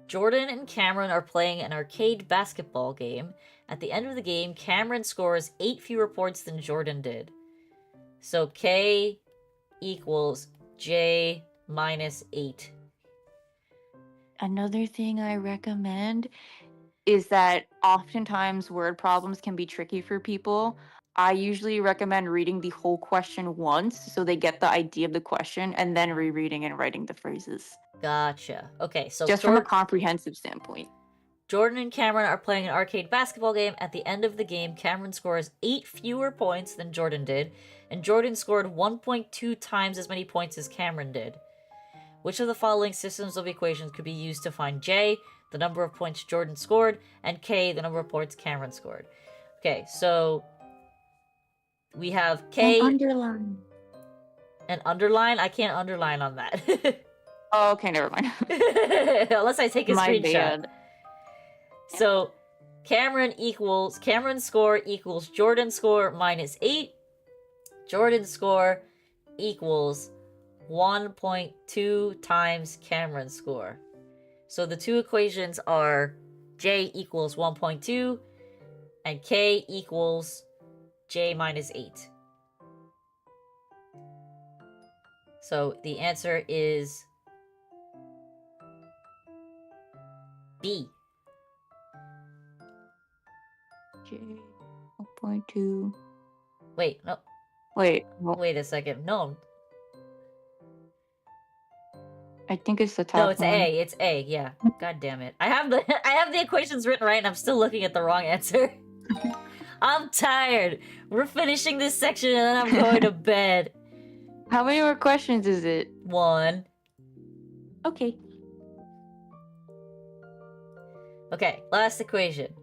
Jordan and Cameron are playing an arcade basketball game. At the end of the game, Cameron scores 8 fewer points than Jordan did. So K equals J minus 8. Another thing I recommend is that oftentimes word problems can be tricky for people. I usually recommend reading the whole question once so they get the idea of the question and then rereading and writing the phrases. Gotcha. Okay, so Just from a comprehensive standpoint. Jordan and Cameron are playing an arcade basketball game. At the end of the game, Cameron scores 8 fewer points than Jordan did, and Jordan scored 1.2 times as many points as Cameron did. Which of the following systems of equations could be used to find J, the number of points Jordan scored, and K, the number of points Cameron scored? Okay, so we have K... Underline. An underline? I can't underline on that. Oh, okay, never mind. Unless I take a My screenshot. bad. So Cameron score equals Jordan score minus 8. Jordan score equals 1.2 times Cameron score. So the two equations are J equals 1.2 and K equals J minus 8. So the answer is B. J 1.2. Wait, no. Wait, Wait a second. No. I think it's the top No, it's one. A. It's A. Yeah. God damn it. I have the equations written right and I'm still looking at the wrong answer. I'm tired. We're finishing this section and then I'm going to bed. How many more questions is it? 1. Okay. Okay, last equation.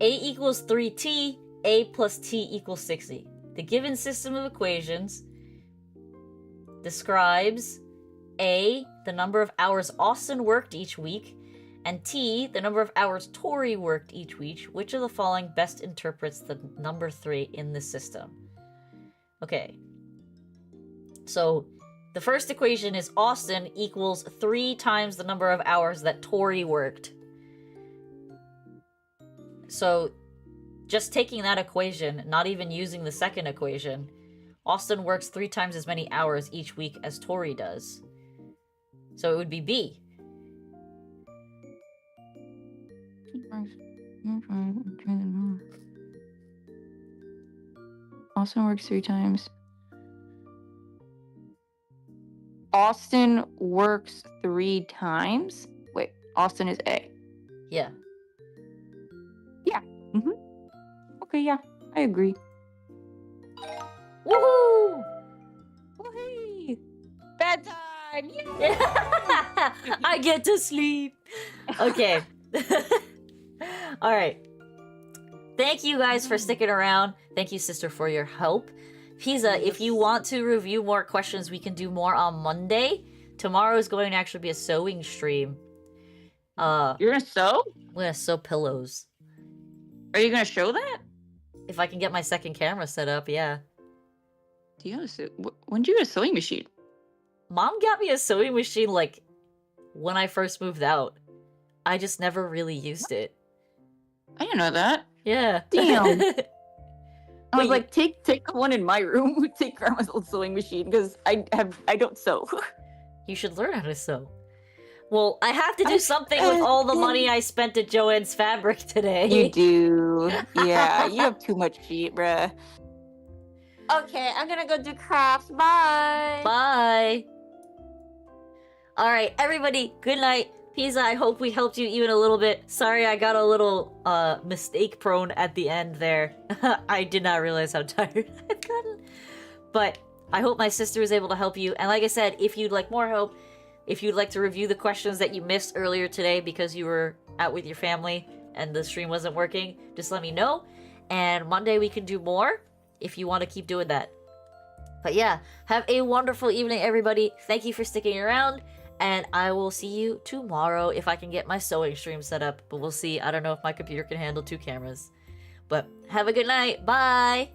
A equals 3t, A plus t equals 60. The given system of equations describes A, the number of hours Austin worked each week, and T, the number of hours Tori worked each week. Which of the following best interprets the number 3 in the system? Okay. So, the first equation is Austin equals 3 times the number of hours that Tori worked. So, just taking that equation, not even using the second equation, Austin works 3 times as many hours each week as Tori does. So it would be B. Austin works 3 times. Austin works 3 times? Wait, Austin is A. Yeah. Okay, yeah, I agree. Woohoo! Woohoo! Bedtime! Yay! I get to sleep. Okay. All right. Thank you guys for sticking around. Thank you, sister, for your help. Pisa, if you want to review more questions, we can do more on Monday. Tomorrow is going to actually be a sewing stream. You're gonna sew? I'm gonna sew pillows. Are you gonna show that? If I can get my second camera set up, yeah. Do you have a sew? When did you get a sewing machine? Mom got me a sewing machine, like, when I first moved out. I just never really used it. I didn't know that. Yeah. Damn. I was Wait, like, take the one in my room. Take grandma's old sewing machine because I don't sew. you should learn how to sew. Well, I have to do something with all the money I spent at Joanne's Fabric today. You do. Yeah, you have too much feet, bruh. Okay, I'm gonna go do crafts. Bye. Bye. All right, everybody. Good night. Pizza, I hope we helped you even a little bit. Sorry I got a little mistake prone at the end there. I did not realize how tired I've gotten. But I hope my sister was able to help you. And like I said, if you'd like more help, if you'd like to review the questions that you missed earlier today because you were out with your family and the stream wasn't working, just let me know. And Monday we can do more if you want to keep doing that. But yeah, have a wonderful evening, everybody. Thank you for sticking around. And I will see you tomorrow if I can get my sewing stream set up. But we'll see. I don't know if my computer can handle 2 cameras. But have a good night. Bye!